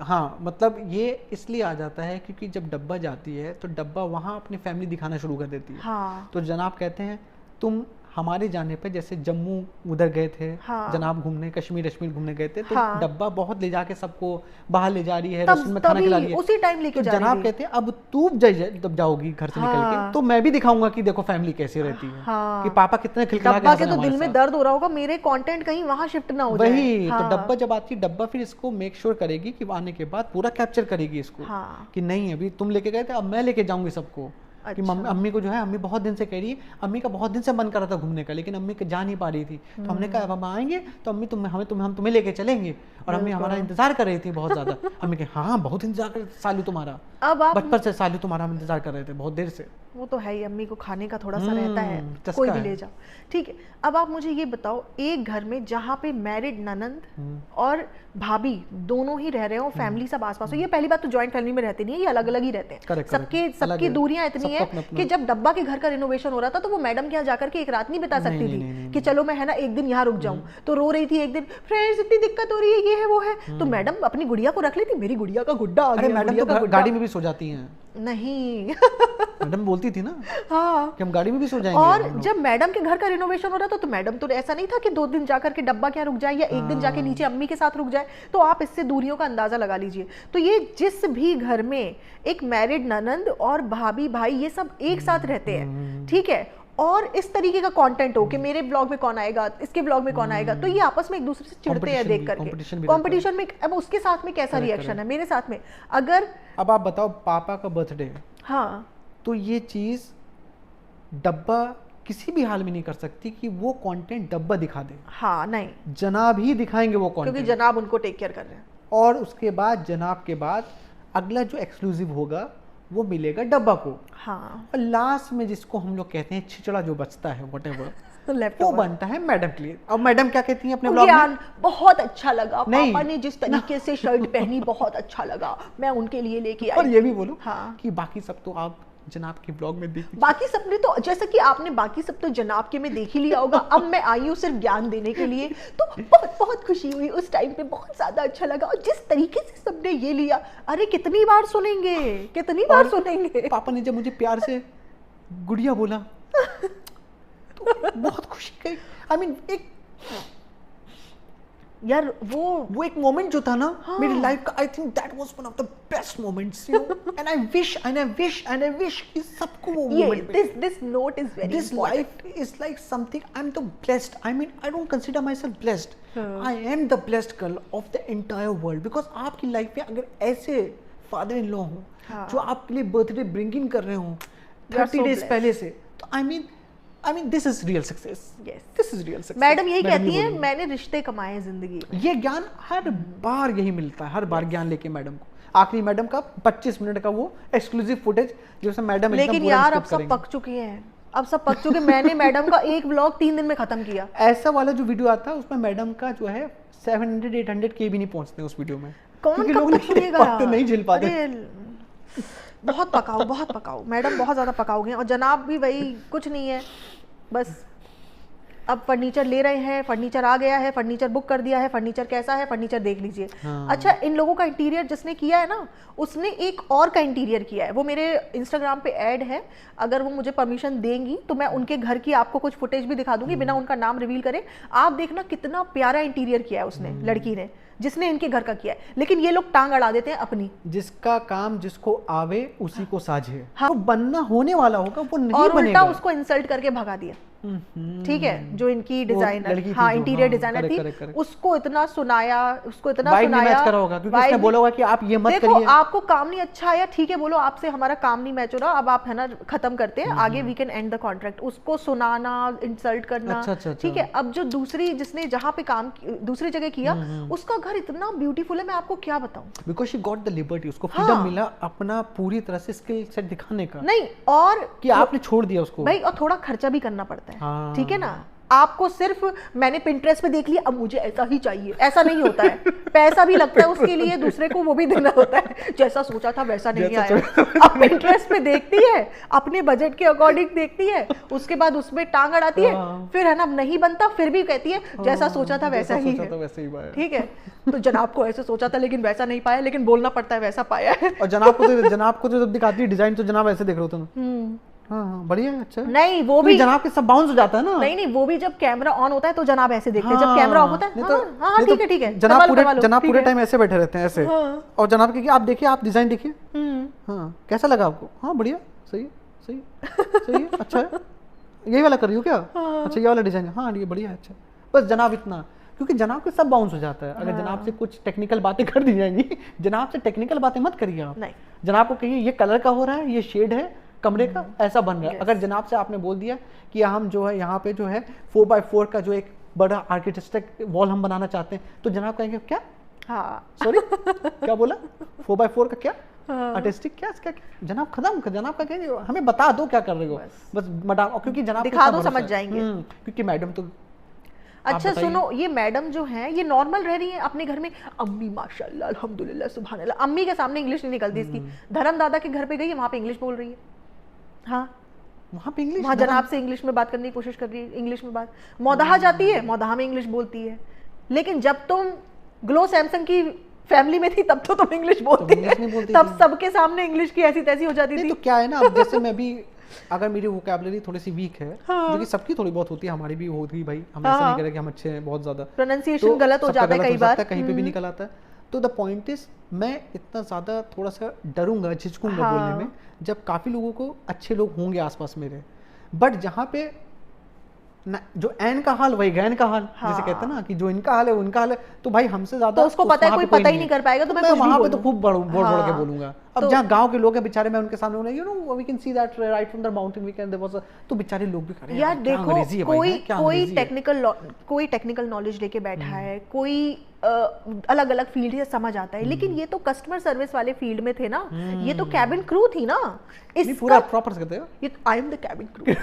हाँ, मतलब ये इसलिए आ जाता है क्योंकि जब डब्बा जाती है तो डब्बा वहाँ अपनी फैमिली दिखाना शुरू कर देती है. हाँ. तो जनाब कहते हैं तुम हमारे जाने पे जैसे जम्मू उधर गए थे हाँ। जनाब घूमने, कश्मीर घूमने गए थे, तो हाँ। डब्बा बहुत ले जाके सबको बाहर ले जा रही है, तब रेस्टोरेंट में खाना खिला रही तभी है। उसी टाइम लेके तो जा रही जनाब थी। कहते हैं अब तू जब जाओगी घर से निकल हाँ। के तो मैं भी दिखाऊंगा कि देखो फैमिली कैसी रहती है, हाँ। कि पापा कितने खिलखिला के डब्बा हंस के रहे तो हैं दिल हमारे में साथ। दर्द हो रहा होगा मेरे कंटेंट कहीं वहां शिफ्ट ना हो जाए। वही हाँ। तो डब्बा जब आती डब्बा फिर इसको मेक श्योर करेगी कि आने के बाद पूरा कैप्चर करेगी इसको, हाँ। कि नहीं अभी तुम लेके गए थे अब मैं लेके जाऊंगी सबको। कि अच्छा। अम्मी को जो है, अम्मी बहुत दिन से कह रही है, अम्मी का बहुत दिन से मन कर रहा था घूमने का लेकिन अम्मी जा नहीं पा रही थी, तो हमने कहा अब हम आएंगे तो अम्मी हम तुम्हें लेके चलेंगे, और अम्मी हमारा इंतजार कर रही थी बहुत ज्यादा। अम्मी कहे हाँ बहुत इंतजार कर सालू तुम्हारा, अब आप बचपन से सालू तुम्हारा हम इंतजार कर रहे थे बहुत देर से। वो तो है ही, अम्मी को खाने का थोड़ा सा रहता है, चस्का कोई भी है। ले जाओ। ठीक है, अब आप मुझे ये बताओ, एक घर में जहाँ पे मैरिड ननंद और भाभी दोनों ही रह रहे हो, फैमिली सब आसपास हो, ये पहली बात तो जॉइंट फैमिली में रहते नहीं है, ये अलग अलग ही रहते हैं। Correct, सबके correct। अलग सबकी है। दूरियां इतनी सबका है अपना-अपना। कि जब डब्बा के घर का रिनोवेशन हो रहा था तो वो मैडम के यहाँ जाकर के एक रात नहीं बिता सकती थी कि चलो मैं है ना एक दिन यहाँ रुक जाऊं, तो रो रही थी एक दिन, फ्रेंड्स इतनी दिक्कत हो रही है, ये है वो है, तो मैडम अपनी गुड़िया को रख लेती, मेरी गुड़िया का गुड्डा आ अरे गया, मैडम गुड़िया तो का गुड्डा। गाड़ी में भी सो जाती हैं, नहीं मैडम बोलती थी ना हाँ। कि हम गाड़ी में भी सो जाएंगे। और हम लोग। जब मैडम के घर का रिनोवेशन हो रहा था तो मैडम तो ऐसा नहीं था कि 2 दिन जाकर के डब्बा क्या रुक जाए या एक दिन जाके नीचे अम्मी के साथ रुक जाए, तो आप इससे दूरियों का अंदाजा लगा लीजिए। तो ये जिस भी घर में एक मैरिड ननंद और भाभी भाई ये सब एक साथ रहते हैं, ठीक है, और इस तरीके का कंटेंट हो कि मेरे ब्लॉग में कौन आएगा, इसके ब्लॉग में कौन आएगा, तो ये आपस में एक दूसरे से चिढ़ते हैं देख करके, कंपटीशन में। अब उसके साथ में कैसा रिएक्शन है, मेरे साथ में अगर अब आप बताओ पापा का बर्थडे, हाँ, तो ये चीज डब्बा किसी भी हाल में नहीं कर सकती कि वो कंटेंट डब्बा दिखा दे, हाँ नहीं, जनाब ही दिखाएंगे वो क्योंकि कंटेंट, जनाब उनको टेक केयर कर रहे हैं। और उसके बाद जनाब के बाद अगला जो एक्सक्लूसिव होगा वो मिलेगा डब्बा को, हाँ, और लास्ट में जिसको हम लोग कहते हैं छिचड़ा जो बचता है व्हाटएवर, लेफ्ट वो बनता है मैडम के लिए। अब मैडम क्या कहती हैं अपने ब्लॉग में, ज्ञान बहुत अच्छा लगा, नहीं, पापा ने जिस तरीके से शर्ट पहनी बहुत अच्छा लगा, मैं उनके लिए लेके आई। और ये भी बोलो हाँ, कि बाकी सब तो आप जनाब के ब्लॉग में देखिए, बाकी सब ने तो जैसा कि आपने बाकी सब तो जनाब के में देख ही लिया होगा, अब मैं आई हूँ सिर्फ ज्ञान देने के लिए, तो बहुत बहुत खुशी हुई उस टाइम पे, बहुत ज्यादा अच्छा लगा, और जिस तरीके से सबने ये लिया, अरे कितनी बार सुनेंगे, कितनी बार सुनेंगे। पापा ने जब मुझे प्यार से गुड़िया बोला तो बहुत खुशी गई। आई मीन एक यार वो एक मोमेंट जो था ना हाँ। मेरी लाइफ का, I think that was one of the best moments, you know, and I wish कि सबको वो ये moment, this note is very this life is like something, I'm the blessed, I mean I don't consider myself blessed, I am the blessed girl of the entire world, because आपकी life में अगर ऐसे father in law हो हाँ। जो आपके लिए birthday bring in कर रहे हो You are 30 so days blessed. पहले से, तो I mean this is real success, Yes. This is real success. Madam यही कहती हैं, मैंने रिश्ते कमाए हैं जिंदगी में। ये ज्ञान हर बार यही मिलता है, हर बार ज्ञान लेके मैडम को, आखिरी मैडम का 25 मिनट का वो एक्सक्लूसिव फुटेज जिसमें मैडम एकदम लेकिन पूरा यार अब script सब करेंगी। पक चुके हैं, अब सब पक चुके। मैंने मैडम का एक व्लॉग 3 दिन में खत्म किया। ऐसा वाला जो वीडियो आता है उसमें मैडम का जो है 700-800 के भी नहीं पहुंचते उस वीडियो में, कौन क्योंकि कब लोग तक नहीं सुनेगा देख पाते, नहीं झेल पाते। अरे, बहुत पकाओ मैडम, बहुत ज्यादा पकाओगे। और जनाब भी वही, कुछ नहीं है, बस अब फर्नीचर ले रहे हैं, फर्नीचर आ गया है, फर्नीचर बुक कर दिया है, फर्नीचर कैसा है, फर्नीचर देख लीजिए। हाँ। अच्छा, इन लोगों का इंटीरियर जिसने किया है ना, उसने एक और का इंटीरियर किया है, वो मेरे इंस्टाग्राम पे ऐड है, अगर वो मुझे परमिशन देंगी तो मैं उनके घर की आपको कुछ फुटेज भी दिखा दूंगी बिना उनका नाम रिवील करे। आप देखना कितना प्यारा इंटीरियर किया है उसने, लड़की ने, जिसने इनके घर का किया है। लेकिन ये लोग टांग अड़ा देते हैं अपनी, जिसका काम जिसको आवे उसी को साझे, हाँ। तो बनना होने वाला होगा वो नहीं और बनेगा, उल्टा उसको इंसल्ट करके भगा दिया। ठीक है, जो इनकी डिजाइनर, हाँ इंटीरियर डिजाइनर थी, उसको इतना सुनाया, उसको इतना सुनाया, मैच करा होगा क्योंकि उसने बोला होगा कि आप ये मत देखो करिए, आपको काम नहीं अच्छा आया, ठीक है, बोलो आपसे हमारा काम नहीं मैच हो रहा, अब आप है ना खत्म करते हैं, आगे we can end the contract. उसको सुनाना, इंसल्ट करना, अच्छा। ठीक है। अब जो दूसरी जिसने जहाँ पे काम दूसरी जगह किया, उसका घर इतना ब्यूटीफुल है, मैं आपको क्या बताऊं, because she got the liberty, उसको हाँ। फ्रीडम मिला अपना पूरी तरह से स्किल सेट दिखाने का, नहीं, और कि आपने छोड़ दिया उसको भाई, और थोड़ा खर्चा भी करना पड़ता है, हाँ। ठीक है ना। आपको सिर्फ मैंने पिंटरेस्ट पे देख लिया अब मुझे ऐसा ही चाहिए, ऐसा नहीं होता है। पैसा भी लगता है उसके लिए, दूसरे को वो भी देना होता है। जैसा सोचा था वैसा नहीं आया। अब पिंटरेस्ट पे देखती है, अपने बजट के अकॉर्डिंग देखती है, उसके बाद उसमें टांग अड़ाती है, फिर है ना नहीं बनता, फिर भी कहती है जैसा सोचा था वैसा ही है, ठीक है। तो जनाब को ऐसे सोचा था लेकिन वैसा नहीं पाया, लेकिन बोलना पड़ता है वैसा पाया है। और जनाब को तो जब दिखाती है डिजाइन तो जनाब ऐसे देख रहे होते हैं, हाँ बढ़िया है, अच्छा है। नहीं वो तो भी जनाब के सब बाउंस हो जाता है ना। नहीं वो भी जब कैमरा ऑन होता है तो जनाब ऐसे देखते हैं, जब कैमरा ऑफ होता है नहीं हाँ नहीं ठीक है जनाब पूरे टाइम ऐसे बैठे रहते हैं ऐसे। और जनाब के आप देखिए, आप डिजाइन देखिए, हाँ कैसा लगा आपको? हाँ बढ़िया, सही है, सही सही है, अच्छा है। यही वाला कर रही हो क्या? अच्छा ये वाला डिजाइन, हाँ ये बढ़िया है, अच्छा। बस जनाब इतना, क्योंकि जनाब के सब बाउंस हो जाता है। अगर जनाब से कुछ टेक्निकल बातें कर दी जाएंगी, जनाब से टेक्निकल बातें मत करिए आप। नहीं जनाब को कहिए ये कलर का हो रहा है, ये शेड है कमरे का, ऐसा बन रहा है। अगर जनाब से आपने बोल दिया कि हम जो है यहाँ पे जो है 4x4 का जो एक बड़ा आर्किटेक्चर वॉल हम बनाना चाहते हैं, तो जनाब कहेंगे क्या? हाँ सॉरी क्या बोला? 4x4 का क्या आर्टिस्टिक क्या इसका? जनाब खत्म, जनाब का कहेंगे हमें बता दो क्या कर रहे हो, बस मैडम, क्योंकि जनाब दिखा दो समझ जाएंगे। क्योंकि मैडम तो अच्छा सुनो, ये मैडम जो है ये नॉर्मल रह रही है अपने घर में, अम्मी माशाल्लाह अल्हम्दुलिल्लाह सुभान अल्लाह, अम्मी के सामने इंग्लिश नहीं निकलती इसकी। धर्म दादा के घर पे गई है, वहां पे इंग्लिश बोल रही है, हाँ वहाँ पे इंग्लिश, वहाँ जनाब से इंग्लिश में बात करने की कोशिश कर रही है, इंग्लिश में बात। मौदाहा जाती है, मौदाहा में इंग्लिश बोलती है। लेकिन जब तुम ग्लो सैमसंग की फैमिली में थी तब तो तुम इंग्लिश बोलती है, तब सबके सामने इंग्लिश की ऐसी तैसी हो जाती थी। तो क्या है ना, अब जैसे मैं भी अगर मेरी वोकैबुलरी थोड़ी सी वीक है, जो कि सबकी थोड़ी बहुत होती है, हमारी भी होती है भाई, हम ऐसा नहीं कह रहे कि हम अच्छे हैं बहुत ज्यादा, प्रोनाउंसिएशन गलत हो जाता है कई बार, कहीं पे भी निकल आता है। तो द पॉइंट इज, मैं इतना ज्यादा थोड़ा सा डरूंगा, झिझकूंगा बोलने में, जब काफी लोगों को अच्छे लोग होंगे आसपास मेरे, बट जहाँ पे जो एन का हाल वही गैन का हाल, जैसे कहते हैं ना कि जो इनका हाल है उनका हाल है, तो भाई हमसे ज्यादा तो उसको पता है, कोई पता ही नहीं कर पाएगा, तो मैं वहां पे तो खूब बोल के बोलूंगा। अब जहाँ गांव के लोग हैं बेचारे, मैं उनके सामने you know we can see that right from the mountain we can there was, तो बेचारे लोग भी खड़े हैं यार देखो, कोई टेक्निकल नॉलेज लेके बैठा है, कोई अलग अलग फील्ड से समझ आता है, लेकिन ये तो कस्टमर सर्विस वाले फील्ड में थे ना, ये तो कैबिन क्रू थी ना, पूरा प्रॉपर से कहते हैं ये I am the cabin crew.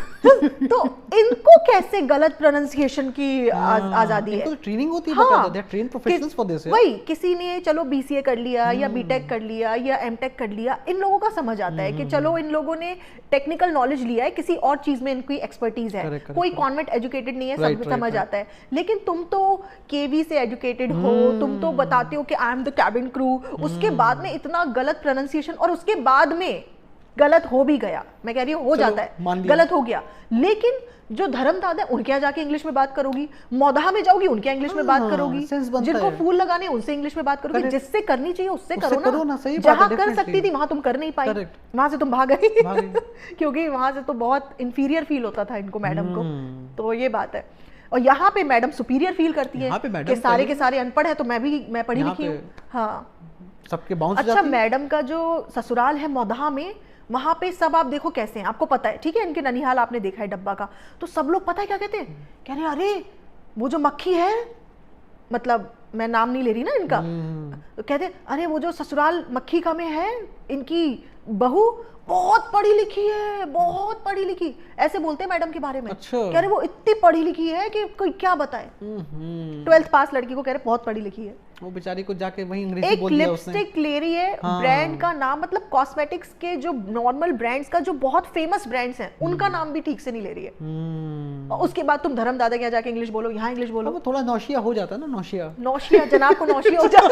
तो इनको कैसे गलत प्रोनाउंसिएशन की आजादी है? ट्रेनिंग होती है, हाँ, they are trained professionals for this. वही किसी ने चलो बीसीए कर लिया या बीटेक कर लिया या एमटेक कर लिया, इन लोगों का समझ आता है कि चलो इन लोगों ने टेक्निकल नॉलेज लिया है, किसी और चीज में इनकी एक्सपर्टीज है, कोई कॉन्वेंट एजुकेटेड नहीं है, सब समझ आता है। लेकिन तुम तो केवी से एजुकेटेड हो, तुम तो बताते हो कि I am the cabin crew, उसके बाद में इतना गलत प्रोनाउंसिएशन, और उसके बाद में गलत हो भी गया, मैं कह रही हूँ हो जाता है, गलत हो गया, लेकिन जो धर्म दादा उनके यहाँ जाके इंग्लिश में बात करोगी, मौदाहा में जाओगी उनके यहाँ इंग्लिश में बात करोगी, जिनको फूल लगाने उनसे इंग्लिश में बात करोगी, जिससे करनी चाहिए उससे करो ना। जहाँ कर सकती थी वहां तुम कर नहीं पाई, वहां से तुम भाग गई क्योंकि वहां से तो बहुत इंफीरियर फील होता था इनको, मैडम को। तो ये बात है, और यहाँ पे मैडम सुपीरियर फील करती है कि सारे के सारे अनपढ़ है तो मैं पढ़ी लिखी हूँ, हाँ सबके बाउंस। अच्छा मैडम का जो ससुराल है मौदाहा में, वहां पे सब आप देखो कैसे हैं, आपको पता है, ठीक है, इनके ननिहाल आपने देखा है डब्बा का, तो सब लोग पता है क्या कहते हैं, कह रहे अरे वो जो मक्खी है, मतलब मैं नाम नहीं ले रही ना इनका, तो कहते अरे वो जो ससुराल मक्खी का में है, इनकी बहू बहुत पढ़ी लिखी है, बहुत पढ़ी लिखी, ऐसे बोलते हैं मैडम के बारे में। अच्छा। कह रहे वो इतनी पढ़ी लिखी है कि कोई क्या बताए, 12th पास लड़की को कह रहे बहुत पढ़ी लिखी है, वो बेचारी को जाके वही अंग्रेजी बोल दिया उसने। लिपस्टिक ले रही है, ब्रांड का नाम, मतलब कॉस्मेटिक्स के जो नॉर्मल ब्रांड्स का जो बहुत फेमस ब्रांड्स हैं उनका नाम भी ठीक से नहीं ले रही है, और उसके बाद तुम धर्म दादा के यहाँ जाके इंग्लिश बोलो, यहाँ इंग्लिश बोलो, वो थोड़ा नौशिया हो जाता है ना, नौशिया जनाब को नौशिया हो जाता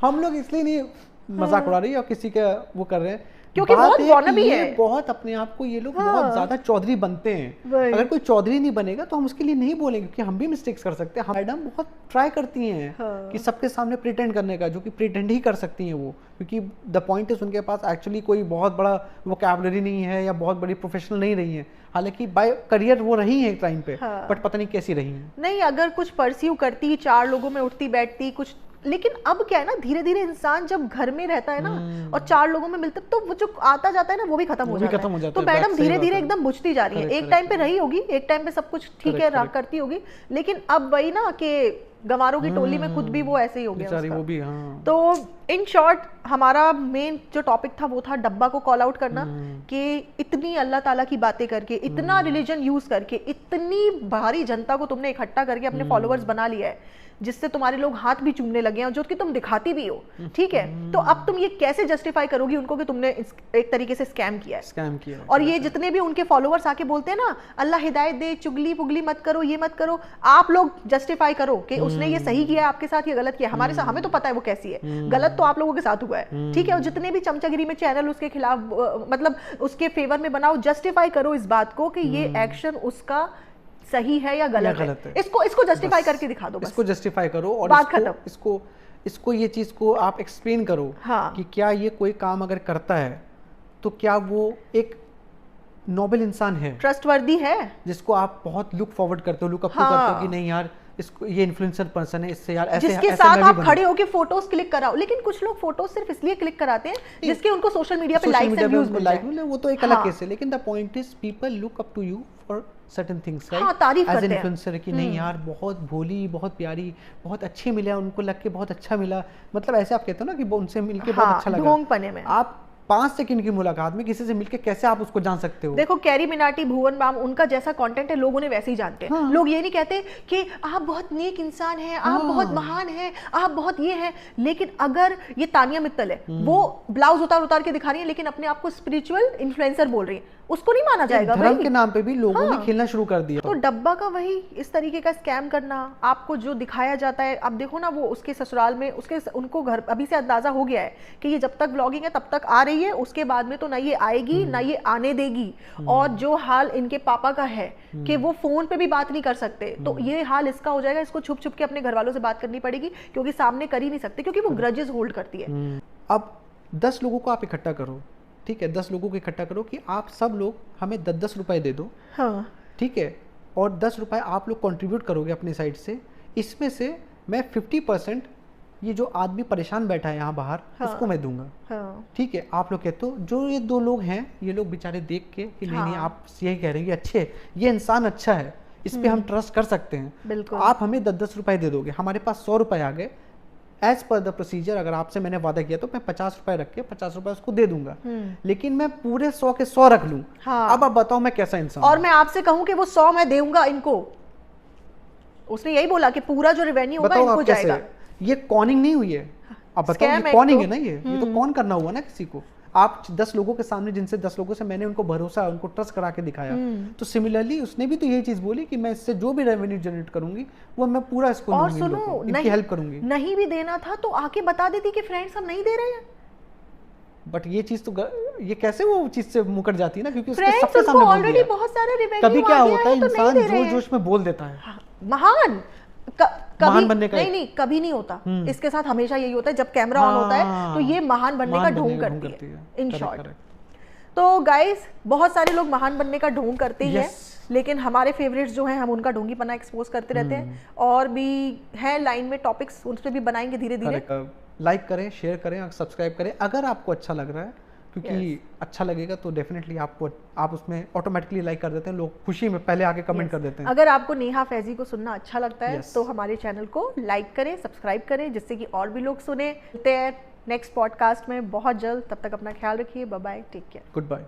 हम लोग इसलिए नहीं मजाक उड़ा रही है और किसी का वो कर रहे हैं, क्योंकि बहुत वानबी है, बहुत अपने आप को ये लोग बहुत ज्यादा चौधरी बनते हैं। अगर कोई चौधरी नहीं बनेगा तो हम उसके लिए नहीं बोलेंगे, क्योंकि हम भी मिस्टेक्स कर सकते हैं। मैडम बहुत ट्राई करती हैं कि सबके सामने प्रिटेंड करने का, जो कि प्रिटेंड ही कर सकती हैं वो, क्योंकि द पॉइंट इज उनके पास एक्चुअली कोई बहुत बड़ा वोकैबुलरी नहीं है या बहुत बड़ी प्रोफेशनल नहीं रही है, हालांकि बाय करियर वो रही है एक टाइम पे, बट पता नहीं कैसी रही है। नहीं, अगर कुछ परस्यू करती, 4 लोगों में उठती बैठती कुछ, लेकिन अब क्या है ना, धीरे धीरे इंसान जब घर में रहता है ना और 4 लोगों में मिलते, तो वो जो आता जाता है ना वो भी खत्म हो जाता है। तो मैडम धीरे धीरे एकदम बुझती जा रही है, एक टाइम पे रही होगी, एक टाइम पे सब कुछ ठीक है करती होगी, लेकिन अब वही ना कि गंवारों की टोली में खुद भी वो ऐसे ही हो गया उसका। वो भी, हाँ। तो इन शॉर्ट हमारा मेन जो टॉपिक था वो था डब्बा को कॉल आउट करना, कि इतनी अल्लाह ताला की बातें करके, इतना रिलीजन यूज करके, इतनी भारी जनता को तुमने इकट्ठा करके अपने फॉलोअर्स बना लिया है, जिससे तुम्हारे लोग हाथ भी चूमने लगे हैं, जो कि तुम दिखाती भी हो, ठीक है, तो अब तुम ये कैसे जस्टिफाई करोगी उनको कि तुमने एक तरीके से स्कैम किया है। और ये जितने भी उनके फॉलोअर्स आके बोलते हैं ना, अल्लाह हिदायत दे, चुगली पुगली मत करो, ये मत करो, आप लोग जस्टिफाई करो कि उसने ये सही किया है आपके साथ या गलत किया। हमारे साथ हमें तो पता है वो कैसी है, गलत तो आप लोगों के साथ हुआ है, ठीक है। और जितने भी चमचागिरी में चैनल उसके खिलाफ मतलब उसके फेवर में बनाओ, जस्टिफाई करो इस बात को कि ये एक्शन उसका सही है या गलत है। इसको जस्टिफाई करके दिखा दो, बस इसको जस्टिफाई करो और बात खत्म। इसको ये चीज को आप एक्सप्लेन करो कि क्या ये कोई काम अगर करता है तो क्या वो एक नोबल इंसान है, ट्रस्टवर्दी है, जिसको आप बहुत लुक फॉरवर्ड करते हो, लुक अप करते हो कि नहीं यार इसको ये इन्फ्लुएंसर पर्सन है, इससे यार ऐसे जिसके साथ आप खड़े होके फोटोज क्लिक कराओ। लेकिन कुछ लोग फोटोज सिर्फ इसलिए क्लिक कराते हैं जिसके उनको सोशल मीडिया पे लाइक्स एंड व्यूज मिल जाए, वो तो एक अलग केस है। लेकिन the point is people look up to you for certain things, right? तारीफ करते हैं इन्फ्लुएंसर की, नहीं यार बहुत भोली, बहुत प्यारी, बहुत अच्छी मिला, उनको लग के बहुत अच्छा मिला, मतलब ऐसे आप कहते हो ना कि उनसे मिलके बहुत अच्छा लगा। ढोंगपने में आप 5 सेकंड की मुलाकात में किसी से मिलके कैसे आप उसको जान सकते हो? देखो कैरी मिनाटी, भुवन बाम, उनका जैसा कंटेंट है लोग उन्हें वैसे ही जानते हैं। हाँ। लोग ये नहीं कहते कि आप बहुत नेक इंसान हैं, आप बहुत महान हैं, आप बहुत ये हैं। लेकिन अगर ये तानिया मित्तल है, वो ब्लाउज उतार के दिखा रही है लेकिन अपने आप को स्पिरिचुअल इन्फ्लुएंसर बोल रही है, उसको नहीं माना जाएगा। धर्म के नाम पे भी लोगों ने खेलना शुरू कर दिया। तो डब्बा का वही इस तरीके का स्कैम करना, आपको जो दिखाया जाता है। अब देखो ना, वो उसके ससुराल में उनको घर अभी से अंदाजा हो गया है कि ये जब तक व्लॉगिंग है तब तक आ रही है, उसके बाद में तो ना ये आएगी ना ये आने देगी। और जो हाल इनके पापा का है कि वो फोन पे भी बात नहीं कर सकते, तो ये हाल इसका हो जाएगा। इसको छुप छुप के अपने घर वालों से बात करनी पड़ेगी क्योंकि सामने कर ही नहीं सकते, क्योंकि वो ग्रजेस होल्ड करती है। अब 10 लोगों को आप इकट्ठा करो, ठीक है, 10 लोगों को इकट्ठा करो कि आप सब लोग हमें 10-10 रुपए दे दो, हाँ, ठीक है, और 10 रुपए आप लोग कंट्रीब्यूट करोगे अपनी साइड से। इसमें से मैं 50% ये जो आदमी परेशान बैठा है यहाँ बाहर, हाँ, उसको मैं दूंगा, हाँ, ठीक है। आप लोग कहते हो जो ये 2 लोग हैं, ये लोग बेचारे देख के कि नहीं, आप यही कह रहे हैं कि अच्छे, ये इंसान अच्छा है, इस पे हम ट्रस्ट कर सकते हैं, बिल्कुल, आप हमें 10-10 रुपए दे दोगे, हमारे पास 100 रुपए आ गए। एज पर द प्रोसीजर अगर आपसे मैंने वादा किया तो मैं 50 रुपए रख के 50 रुपए उसको दे दूंगा, लेकिन मैं पूरे 100 के 100 रख लूं। हाँ। अब आप बताओ मैं कैसा इंसान, और मैं आपसे कहूं कि वो 100 मैं दूंगा इनको, उसने यही बोला कि पूरा जो रेवेन्यू होगा इनको जाएगा। ये कॉनिंग नहीं हुई है, अब बताओ ये कॉनिंग है ना, ये तो कौन करना हुआ ना किसी को। आप 10 लोगों के सामने, जिनसे 10 लोगों से मैंने उनको भरोसा, उनको ट्रस्ट करा के दिखाया, तो सिमिलरली उसने भी तो यही चीज बोली कि मैं इससे जो भी रेवेन्यू जनरेट करूंगी वो मैं पूरा इसको और सुनो, इनकी हेल्प करूंगी। नहीं भी देना था तो आके बता देती कि फ्रेंड्स हम नहीं दे रहे हैं। बट ये चीज तो ये कैसे वो चीज से मुकर जाती है ना, क्योंकि उसके सबके सामने ऑलरेडी बहुत सारे रेवेन्यू। कभी क्या होता है, इंसान जोश जोश में बोल देता है महान, महान बनने का नहीं कभी नहीं होता। इसके साथ हमेशा यही होता है, जब कैमरा ऑन होता है तो ये महान बनने का ढोंग करती है, इन शॉर्ट। तो गाइस, बहुत सारे लोग महान बनने का ढोंग करते ही हैं, लेकिन हमारे फेवरेट्स जो हैं हम उनका ढोंगीपना एक्सपोज करते रहते हैं। और भी है लाइन में टॉपिक्स, उन पे भी बनाएंगे धीरे धीरे। लाइक करें, शेयर करें और सब्सक्राइब करें अगर आपको अच्छा लग रहा है, क्योंकि अच्छा लगेगा तो डेफिनेटली आप उसमें ऑटोमेटिकली लाइक कर देते हैं, लोग खुशी में पहले आके कमेंट कर देते हैं। अगर आपको नेहा फैजी को सुनना अच्छा लगता है तो हमारे चैनल को लाइक करें, सब्सक्राइब करें, जिससे कि और भी लोग सुने। नेक्स्ट पॉडकास्ट में बहुत जल्द, तब तक अपना ख्याल रखिए। Bye bye, take care, good bye.